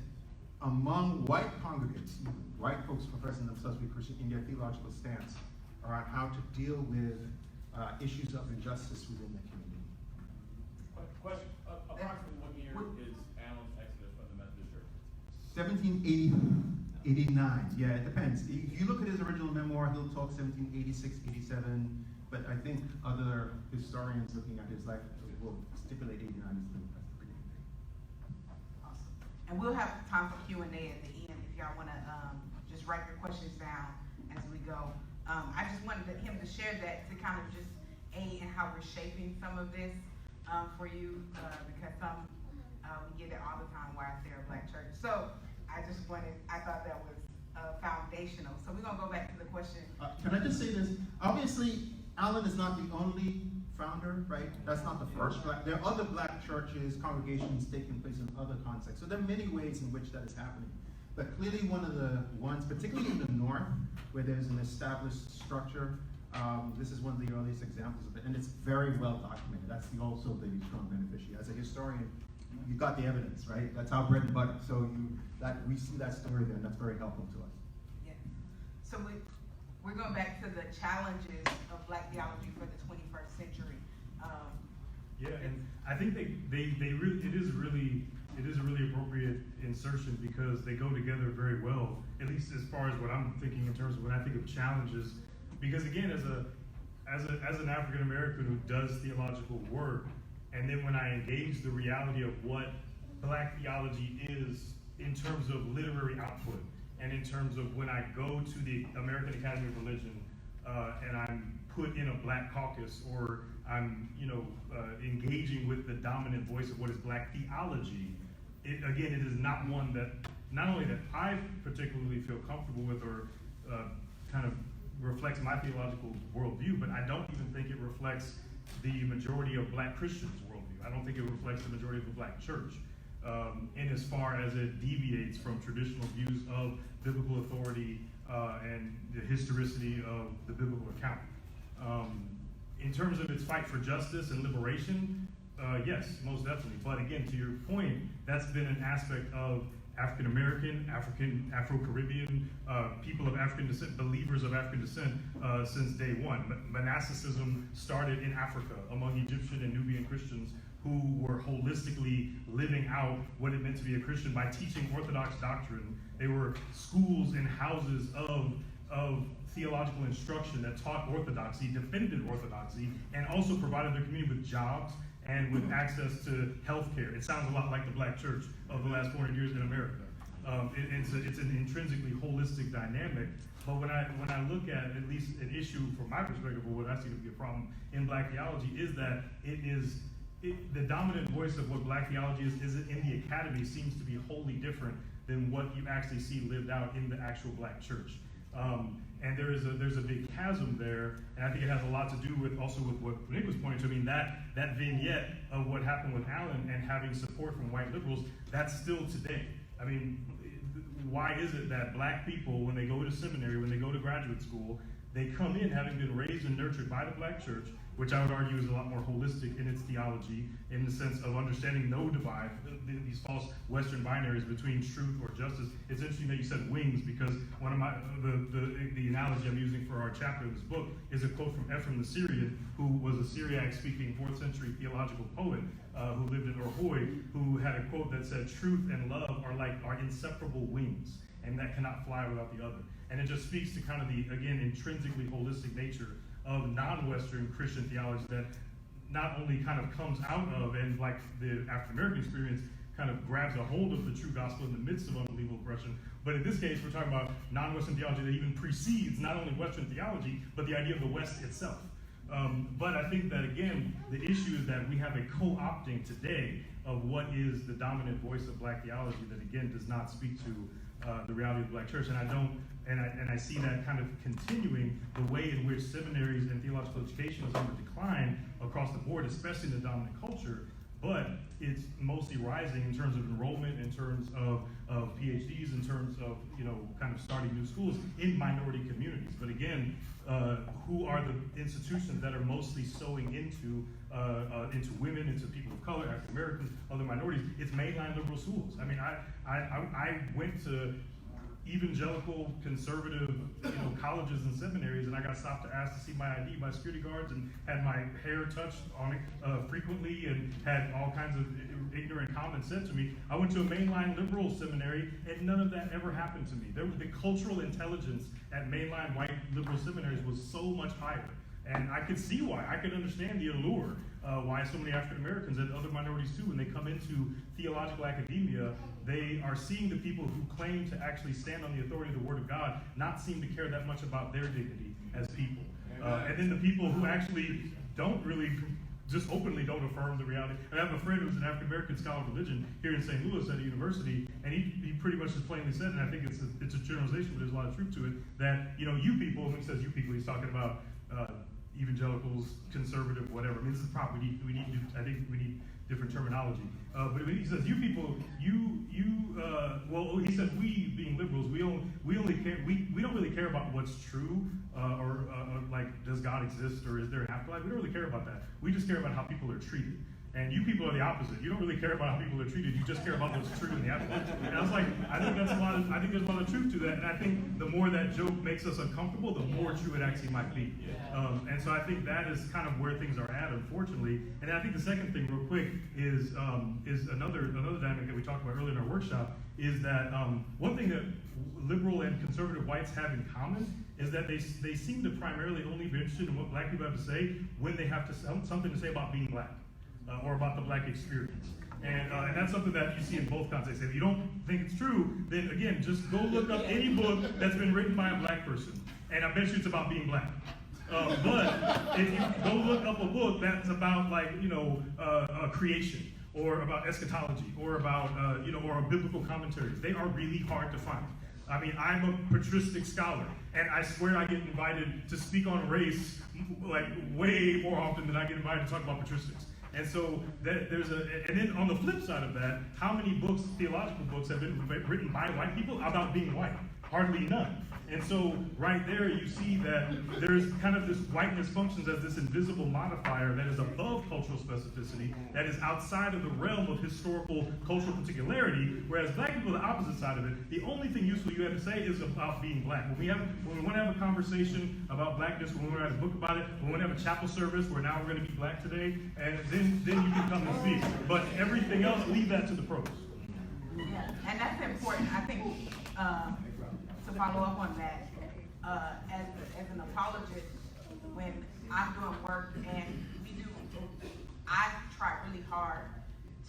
[SPEAKER 5] among white congregants, white folks professing themselves to be Christian, in their theological stance around how to deal with issues of injustice within the community.
[SPEAKER 9] Question, approximately what year is Alan's exodus from the Methodist Church?
[SPEAKER 5] 1789, yeah, it depends. If you look at his original memoir, he'll talk 1786, 87, but I think other historians looking at his life will stipulate 89 as the beginning date.
[SPEAKER 2] Awesome. And we'll have time for Q&A at the end if y'all want to just write your questions down as we go. I just wanted him to share that to kind of just aid in how we're shaping some of this for you, because we get it all the time why I say a black church. So I thought that was foundational. So we're gonna go back to the question.
[SPEAKER 5] Can I just say this? Obviously, Alan is not the only founder, right? That's not the first black. There are other black churches, congregations taking place in other contexts. So there are many ways in which that is happening. But clearly one of the ones, particularly in the North, where there's an established structure, this is one of the earliest examples of it, and it's very well documented. That's also the strong beneficiary. As a historian, you got the evidence, right? That's our bread and butter. So we see that story there, and that's very helpful to us.
[SPEAKER 2] Yeah. So we're going back to the challenges of black theology for the 21st century.
[SPEAKER 1] Yeah, and I think it is a really appropriate insertion because they go together very well, at least as far as what I'm thinking in terms of when I think of challenges. Because again, as an African American who does theological work, and then when I engage the reality of what black theology is in terms of literary output, and in terms of when I go to the American Academy of Religion and I'm put in a black caucus, or I'm engaging with the dominant voice of what is black theology, it is not one that, not only that I particularly feel comfortable with or kind of reflect reflects my theological worldview, but I don't even think it reflects the majority of black Christians' worldview. I don't think it reflects the majority of the black church, in as far as it deviates from traditional views of biblical authority and the historicity of the biblical account. In terms of its fight for justice and liberation, yes, most definitely. But again, to your point, that's been an aspect of African American, Afro-Caribbean, people of African descent, believers of African descent since day one. Monasticism started in Africa among Egyptian and Nubian Christians who were holistically living out what it meant to be a Christian by teaching Orthodox doctrine. They were schools and houses of theological instruction that taught orthodoxy, defended orthodoxy, and also provided their community with jobs and with access to health care. It sounds a lot like the black church of the last 400 years in America. It's an intrinsically holistic dynamic. But when I look at least an issue from my perspective, or what I see to be a problem in black theology, is that the dominant voice of what black theology is in the academy seems to be wholly different than what you actually see lived out in the actual black church. And there's a big chasm there, and I think it has a lot to do with what Nick was pointing to. I mean, that vignette of what happened with Allen and having support from white liberals, that's still today. I mean, why is it that black people, when they go to seminary, when they go to graduate school, they come in having been raised and nurtured by the black church, which I would argue is a lot more holistic in its theology, in the sense of understanding no divide, these false Western binaries between truth or justice. It's interesting that you said wings, because one of the analogy I'm using for our chapter in this book is a quote from Ephraim the Syrian, who was a Syriac-speaking 4th century theological poet who lived in Orhoy, who had a quote that said, "Truth and love are inseparable wings, and that cannot fly without the other." And it just speaks to kind of the, again, intrinsically holistic nature of non-Western Christian theology that not only kind of comes out of, and like the African American experience, kind of grabs a hold of the true gospel in the midst of unbelievable oppression, but in this case, we're talking about non-Western theology that even precedes not only Western theology, but the idea of the West itself. But I think that, again, the issue is that we have a co-opting today of what is the dominant voice of black theology that, again, does not speak to the reality of the black church. And I see that kind of continuing the way in which seminaries and theological education is on the decline across the board, especially in the dominant culture. But it's mostly rising in terms of enrollment, in terms of PhDs, in terms of, kind of starting new schools in minority communities. But again, who are the institutions that are mostly sowing into women, into people of color, African Americans, other minorities? It's mainline liberal schools. I mean, I went to evangelical, conservative, colleges and seminaries, and I got stopped to ask to see my ID by security guards, and had my hair touched on it frequently, and had all kinds of ignorant comments said to me. I went to a mainline liberal seminary, and none of that ever happened to me. The cultural intelligence at mainline white liberal seminaries was so much higher. And I could see why. I could understand the allure, why so many African Americans and other minorities too, when they come into theological academia, they are seeing the people who claim to actually stand on the authority of the Word of God not seem to care that much about their dignity as people. And then the people who actually don't really, just openly don't affirm the reality. I have a friend who's an African American scholar of religion here in St. Louis at a university, and he pretty much just plainly said, and I think it's a generalization, but there's a lot of truth to it, that, you people, when he says you people, he's talking about evangelicals, conservative, whatever. I mean, this is proper. I think we need different terminology. But when he says you people, well, he says we, being liberals, we only care. We don't really care about what's true, or like, does God exist, or is there an afterlife? We don't really care about that. We just care about how people are treated. And you people are the opposite. You don't really care about how people are treated. You just care about what's true in the afterlife. And I was like, I think there's a lot of truth to that. And I think the more that joke makes us uncomfortable, the more true it actually might be. And so I think that is kind of where things are at, unfortunately. And I think the second thing, real quick, is another dynamic that we talked about earlier in our workshop, is that one thing that liberal and conservative whites have in common is that they seem to primarily only be interested in what black people have to say when they have something to say about being black. Or about the black experience. And that's something that you see in both contexts. If you don't think it's true, then again, just go look up any book that's been written by a black person, and I bet you it's about being black. But if you go look up a book that's about, like, creation, or about eschatology, or about or biblical commentaries, they are really hard to find. I mean, I'm a patristic scholar, and I swear I get invited to speak on race like way more often than I get invited to talk about patristics. And so and then on the flip side of that, how many books, theological books, have been written by white people about being white? Hardly none. And so right there you see that there's kind of this whiteness functions as this invisible modifier that is above cultural specificity, that is outside of the realm of historical cultural particularity, whereas black people are the opposite side of it. The only thing useful you have to say is about being black. When we want to have a conversation about blackness, when we want to write a book about it, when we want to have a chapel service where now we're going to be black today, and then you can come and speak. But everything else, leave that to the pros.
[SPEAKER 2] Yeah, and that's important. I think to follow up on that, as an apologist, when I'm doing work and I try really hard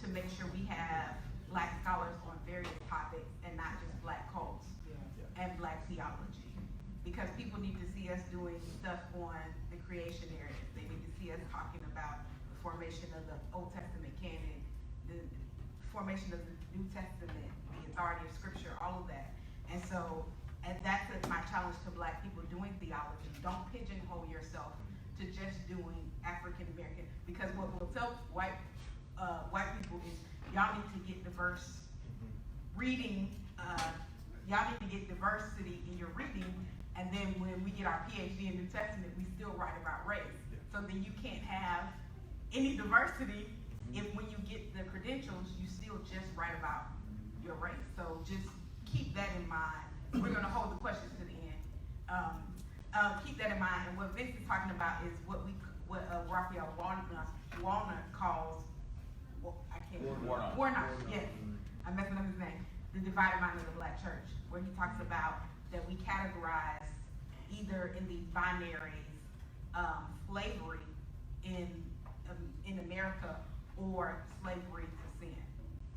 [SPEAKER 2] to make sure we have black scholars on various topics and not just black cults and black theology. Because people need to see us doing stuff on the creation areas. They need to see us talking about the formation of the Old Testament canon, the formation of the New Testament, the authority of Scripture, all of that. And so, and that's my challenge to black people doing theology. Don't pigeonhole yourself to just doing African American, because what will tell white people is y'all need to get diverse reading. Y'all need to get diversity in your reading, and then when we get our PhD in New Testament, we still write about race. So then you can't have any diversity if when you get the credentials, you still just write about your race. So just keep that in mind. We're going to hold the questions to the end. Keep that in mind. And what Vincent's talking about is what Raphael Warnock calls, Warnock, yes, I'm messing up his name, the divided mind of the black church, where he talks about that we categorize either in these binaries, slavery in America or slavery to sin.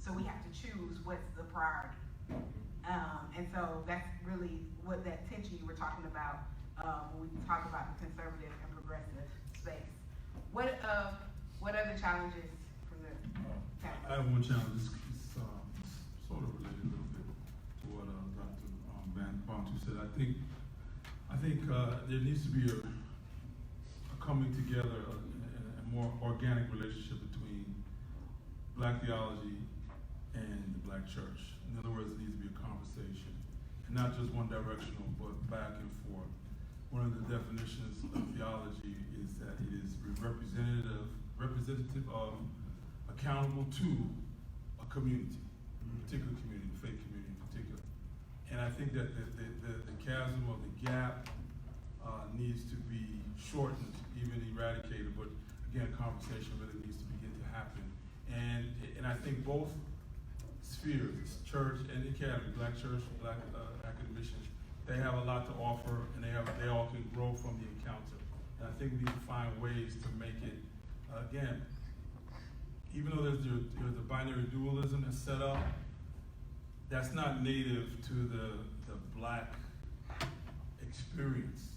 [SPEAKER 2] So we have to choose what's the priority. And so that's really what that tension you were talking about when we talk about the conservative and progressive space. What other challenges from the
[SPEAKER 4] I have one challenge. It's sort of related a little bit to what Dr. Bantu said. I think there needs to be a coming together, a more organic relationship between black theology and the black church. In other words, it needs to be a conversation, and not just one directional, but back and forth. One of the definitions of theology is that it is representative of, accountable to a community, a particular community, the faith community in particular. And I think that the chasm or the gap needs to be shortened, even eradicated, but again, conversation really needs to begin to happen. And I think both spheres, church and the academy, black church, black academicians, they have a lot to offer, and they all can grow from the encounter. And I think we need to find ways to make it, again, even though there's the binary dualism that's set up, that's not native to the black experience.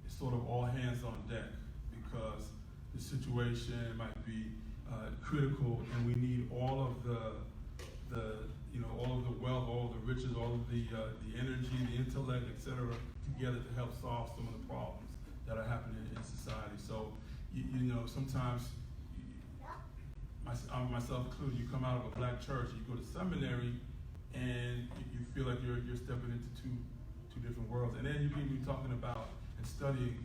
[SPEAKER 4] It's sort of all hands on deck, because the situation might be critical, and we need all of the all of the wealth, all of the riches, all of the energy, the intellect, etc., together to help solve some of the problems that are happening in society. So, sometimes, myself included, you come out of a black church, you go to seminary, and you feel like you're stepping into two different worlds. And then you can be talking about and studying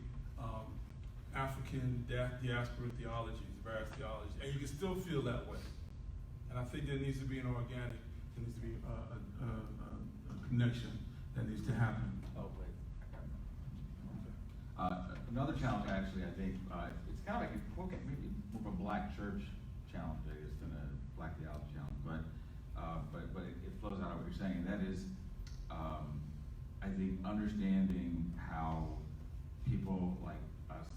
[SPEAKER 4] African diaspora theologies, various theologies, and you can still feel that way. And I think there needs to be there needs to be a connection that needs to happen.
[SPEAKER 3] Oh, wait. Another challenge, actually, I think, it's kind of like maybe more of a black church challenge, I guess, than a black theology challenge, but it flows out of what you're saying, and that is, I think, understanding how people like us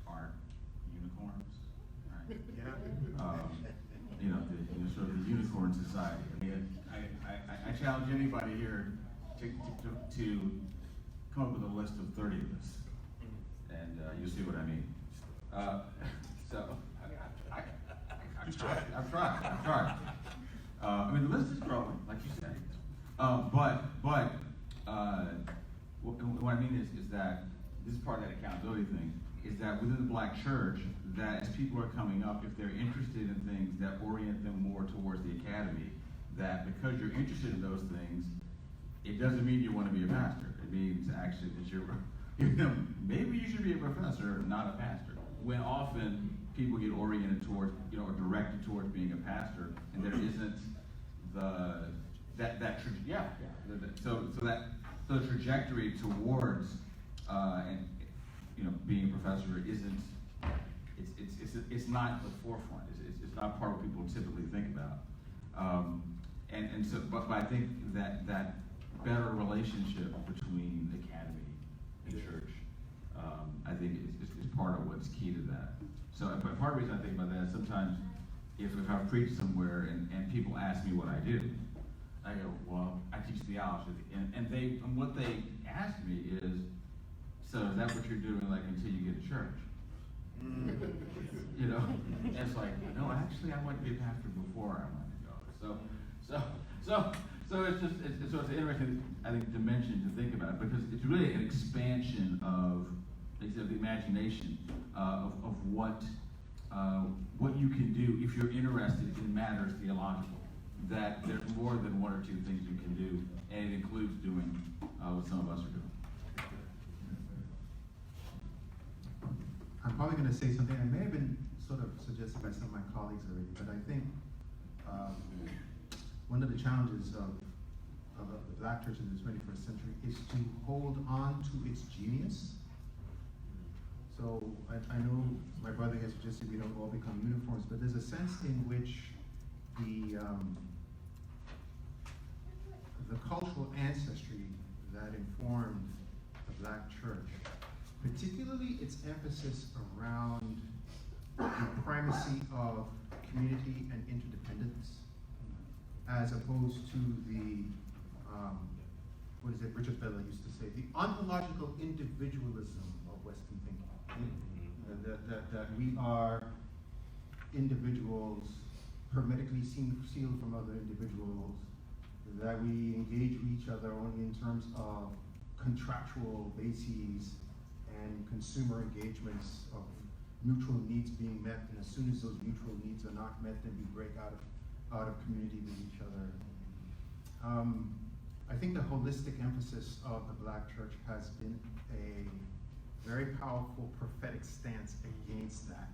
[SPEAKER 3] aren't unicorns, right?
[SPEAKER 5] Yeah.
[SPEAKER 3] Sort of the unicorn society. I mean, I challenge anybody here to come up with a list of 30 of us, and you'll see what I mean. I've tried. I mean, the list is growing, like you said. But what I mean is that this is part of that accountability thing, is that within the Black church, that as people are coming up, if they're interested in things that orient them more towards the academy, that because you're interested in those things, it doesn't mean you want to be a pastor. It means actually that maybe you should be a professor, not a pastor. When often people get oriented towards, or directed towards being a pastor, and there isn't the trajectory towards being a professor isn't. It's not the forefront. It's not part of what people typically think about. But I think that better relationship between the academy and church, I think is part of what's key to that. So part of the reason I think about that is sometimes if I preach somewhere and people ask me what I do, I go, well, I teach theology, and what they ask me is, so is that what you're doing like until you get to church? And it's like, no, actually, I want to be a pastor before I want to go. So it's an interesting, I think, dimension to think about, because it's really an expansion of the imagination of what you can do if you're interested in matters theological. That there's more than one or two things you can do, and it includes doing what some of us are doing.
[SPEAKER 5] I'm probably going to say something that may have been sort of suggested by some of my colleagues already, but I think one of the challenges of the Black church in the 21st century is to hold on to its genius. So I know my brother has suggested we don't all become uniforms, but there's a sense in which the cultural ancestry that informed the Black church, particularly its emphasis around the primacy of community and interdependence, as opposed to the, Richard Bella used to say, the ontological individualism of Western thinking. That we are individuals hermetically sealed from other individuals, that we engage with each other only in terms of contractual bases and consumer engagements of mutual needs being met, and as soon as those mutual needs are not met, then we break out of community with each other. I think the holistic emphasis of the Black church has been a very powerful prophetic stance against that.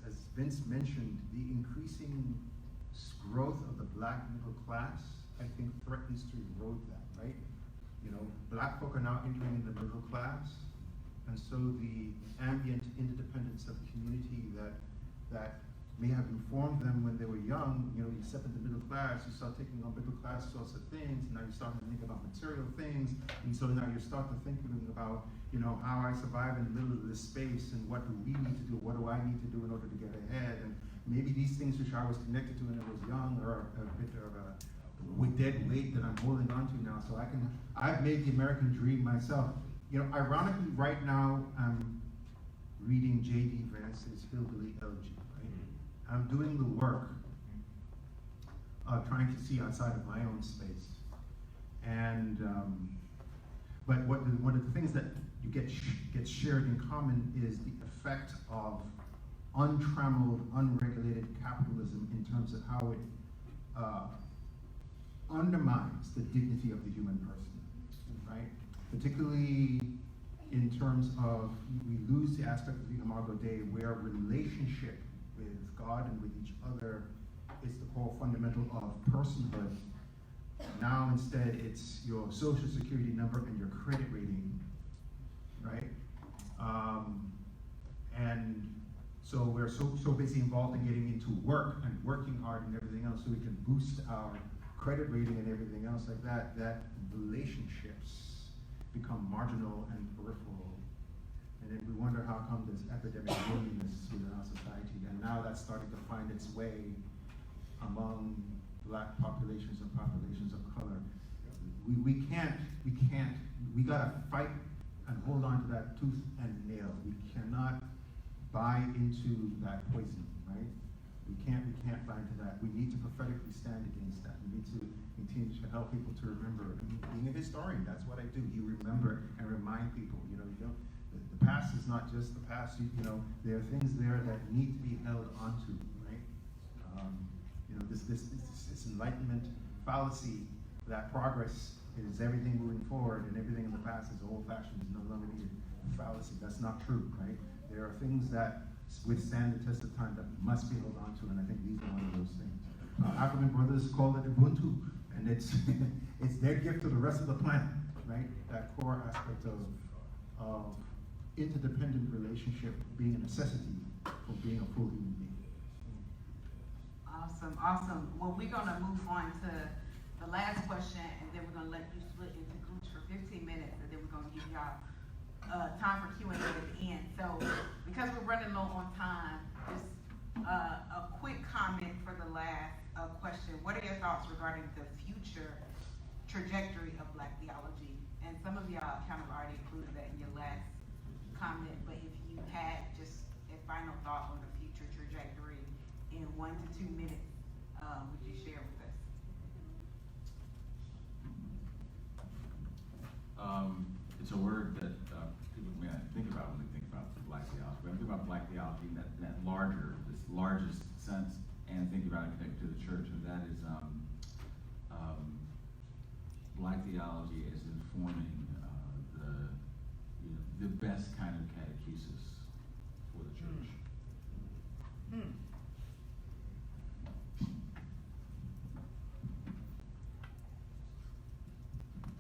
[SPEAKER 5] As Vince mentioned, the increasing growth of the Black middle class, I think, threatens to erode that, right? Black folk are now entering the middle class, and so the ambient interdependence of community that may have informed them when they were young, you step into middle class, you start taking on middle class sorts of things, and now you start to think about material things, and so now you start to thinking about, how I survive in the middle of this space, and what do we need to do, what do I need to do in order to get ahead, and maybe these things which I was connected to when I was young are a bit of a dead weight that I'm holding on to now, so I've made the American dream myself. Ironically, right now, I'm reading J.D. Vance's Hillbilly Elegy, right? I'm doing the work of trying to see outside of my own space. And, but one of the things that you gets shared in common is the effect of untrammeled, unregulated capitalism in terms of how it undermines the dignity of the human person, right? Particularly in terms of, we lose the aspect of the Imago Dei where relationship with God and with each other is the core fundamental of personhood. Now instead it's your social security number and your credit rating, right? And so we're so busy involved in getting into work and working hard and everything else so we can boost our credit rating and everything else like that, that relationships become marginal and peripheral. And then we wonder how come there's epidemic loneliness within our society, and now that's starting to find its way among Black populations and populations of color. We gotta fight and hold on to that tooth and nail. We cannot buy into that poison, right? We can't buy into that. We need to prophetically stand against that. We need to continue to help people to remember. I mean, being a historian, that's what I do. You remember and remind people. The past is not just the past. There are things there that need to be held onto, right? This enlightenment fallacy that progress is everything moving forward and everything in the past is old-fashioned, is no longer needed. Fallacy. That's not true, right? There are things that withstand the test of time that must be held on to, and I think these are one of those things. African brothers call it Ubuntu, and it's it's their gift to the rest of the planet, right? That core aspect of interdependent relationship being a necessity for being a full human being.
[SPEAKER 2] Awesome. Well, we're gonna move on to the last question, and then we're gonna let you split into groups for 15 minutes, and then we're gonna give y'all time for Q&A at the end. So, because we're running low on time, just a quick comment for the last question. What are your thoughts regarding the future trajectory of Black theology? And some of y'all kind of already included that in your last comment, but if you had just a final thought on the future trajectory in 1 to 2 minutes, would you share with us?
[SPEAKER 3] It's a word that people may not think about when they think about the Black theology. When I think about Black theology in that this largest sense, and think about it connected to the church, and that is Black theology is informing the best kind of catechesis for the church.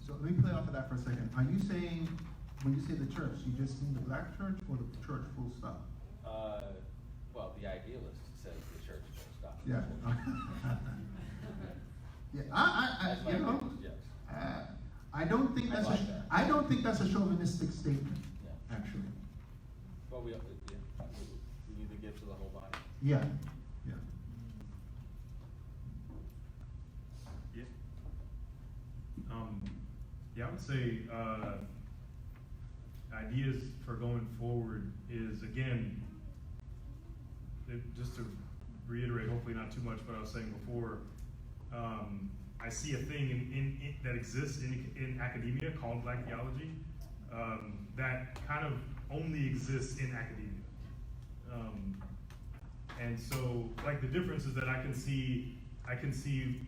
[SPEAKER 5] So let me play off of that for a second. Are you saying, when you say the church, you just mean the Black church or the church full stop?
[SPEAKER 10] Well, the idealist says the church full stop.
[SPEAKER 5] Yeah. I don't think that's I don't think that's a chauvinistic statement.
[SPEAKER 10] Yeah.
[SPEAKER 5] Actually.
[SPEAKER 10] Well, we need the gifts of the whole body.
[SPEAKER 5] Yeah.
[SPEAKER 1] I would say ideas for going forward is, again, just to reiterate, hopefully not too much what I was saying before, I see a thing that exists in academia called Black theology that kind of only exists in academia. And so, like, the difference is that I can see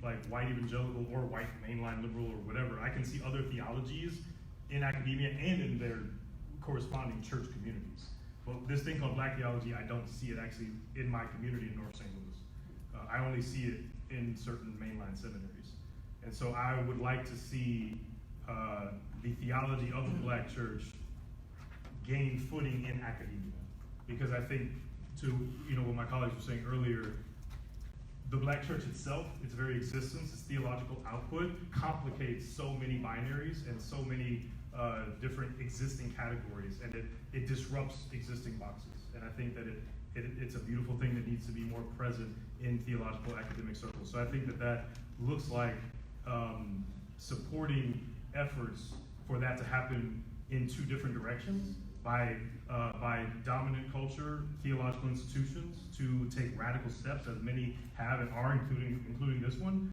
[SPEAKER 1] like white evangelical or white mainline liberal or whatever. I can see other theologies in academia and in their corresponding church communities. But this thing called Black theology, I don't see it actually in my community in North St. Louis. I only see it in certain mainline seminaries. And so I would like to see the theology of the Black church gain footing in academia. Because I think, to what my colleagues were saying earlier, the Black church itself, its very existence, its theological output, complicates so many binaries and so many different existing categories, and it disrupts existing boxes. And I think that it's a beautiful thing that needs to be more present in theological academic circles. So I think that looks like supporting efforts for that to happen in two different directions, by dominant culture, theological institutions to take radical steps, as many have and are, including this one,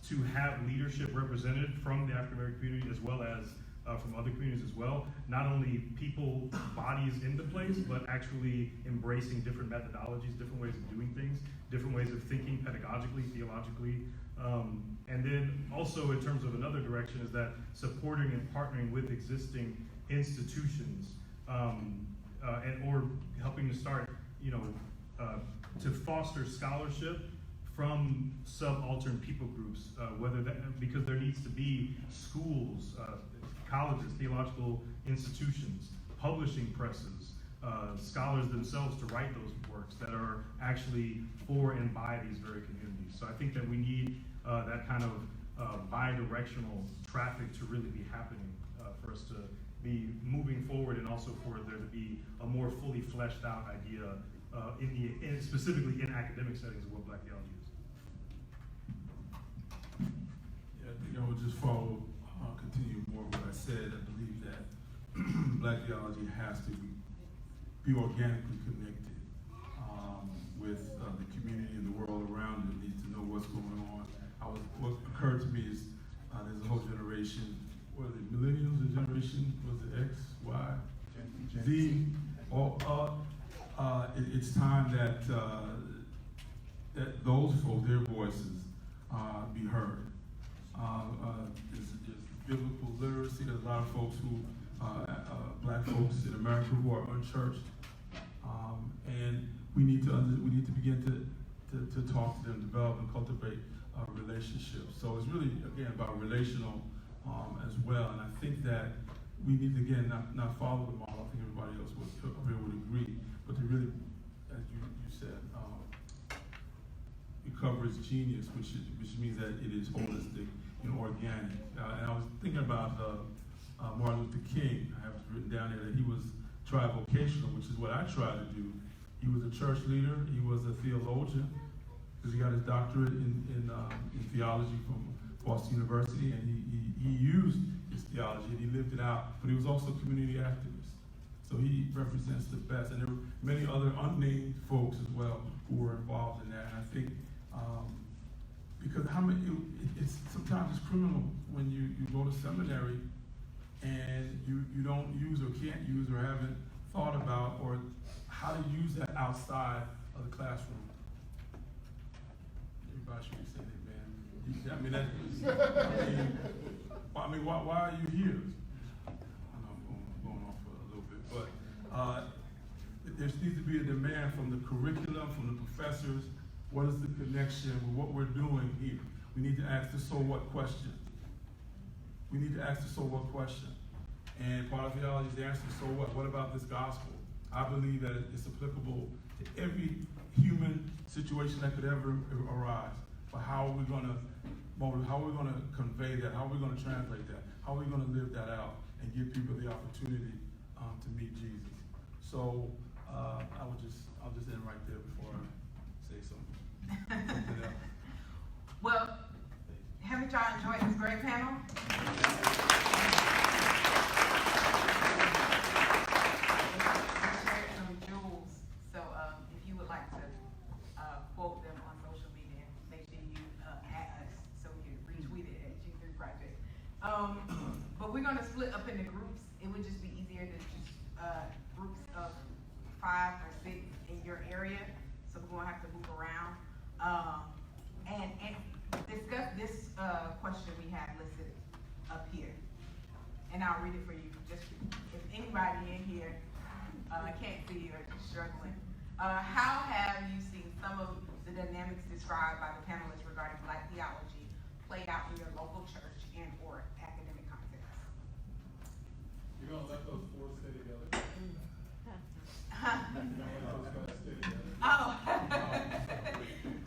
[SPEAKER 1] to have leadership represented from the African American community as well as from other communities as well. Not only people, bodies in the place, but actually embracing different methodologies, different ways of doing things, different ways of thinking pedagogically, theologically. And then also in terms of another direction is that supporting and partnering with existing institutions or helping to start, to foster scholarship from subaltern people groups, because there needs to be schools, colleges, theological institutions, publishing presses, scholars themselves to write those works that are actually for and by these very communities. So I think that we need that kind of bi-directional traffic to really be happening for us to be moving forward, and also for there to be a more fully fleshed out idea specifically in academic settings of what Black theology is.
[SPEAKER 4] Yeah, I think I would just continue more what I said. I believe that Black theology has to be organically connected with the community and the world around it. Needs to know what's going on. What occurred to me is there's a whole generation, what are they, millennials, and generation, was it X, Y, Z? It's time that that those folks, their voices, be heard. There's biblical literacy. There's a lot of folks who, black folks in America who are unchurched, and we need to begin to talk to them, develop and cultivate relationships. So it's really, again, about relational as well. And I think that we need to, again, not follow the model. I think everybody else would agree, but to really, as you said, recover its genius, which means that it is holistic and organic. And I was thinking about Martin Luther King. I have written down here that he was trivocational, which is what I try to do. He was a church leader. He was a theologian, because he got his doctorate in theology from Boston University, and he used his theology and he lived it out. But he was also a community activist, so he represents the best. And there were many other unnamed folks as well who were involved in that. And I think because it's sometimes it's criminal when you go to seminary and you don't use or can't use or haven't thought about or how to use that outside of the classroom. Everybody should be saying it, man. Why are you here? I know I'm going off a little bit, but there needs to be a demand from the curriculum, from the professors. What is the connection with what we're doing here? We need to ask the so what question. We need to ask the so what question. And part of theology is the answer to so what. What about this gospel? I believe that it's applicable to every human situation that could ever arise. But how are we going to convey that? How are we going to translate that? How are we going to live that out and give people the opportunity to meet Jesus? So I'll just end right there before I say something else.
[SPEAKER 2] Well, haven't y'all enjoyed this great panel? Some jewels. So if you would like to quote them on social media, make sure you add us so we can retweet it at G3 Project. But we're going to split up into groups. It would just be easier to just groups of 5 or 6 in your area. So we're going to have to move around and discuss this question we have listed up here. And I'll read it for you. Just if anybody in here can't see or is struggling. How have you seen some of the dynamics described by the panelists regarding Black theology played out in your local church and or academic context?
[SPEAKER 4] You're going to let those 4 stay together?
[SPEAKER 2] Oh.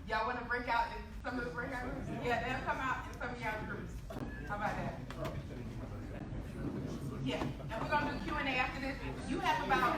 [SPEAKER 2] Y'all want to break out in some of the breakout groups? Yeah, they'll come out in some of y'all groups. How about that? Yeah, and we're going to do Q&A after this. You have about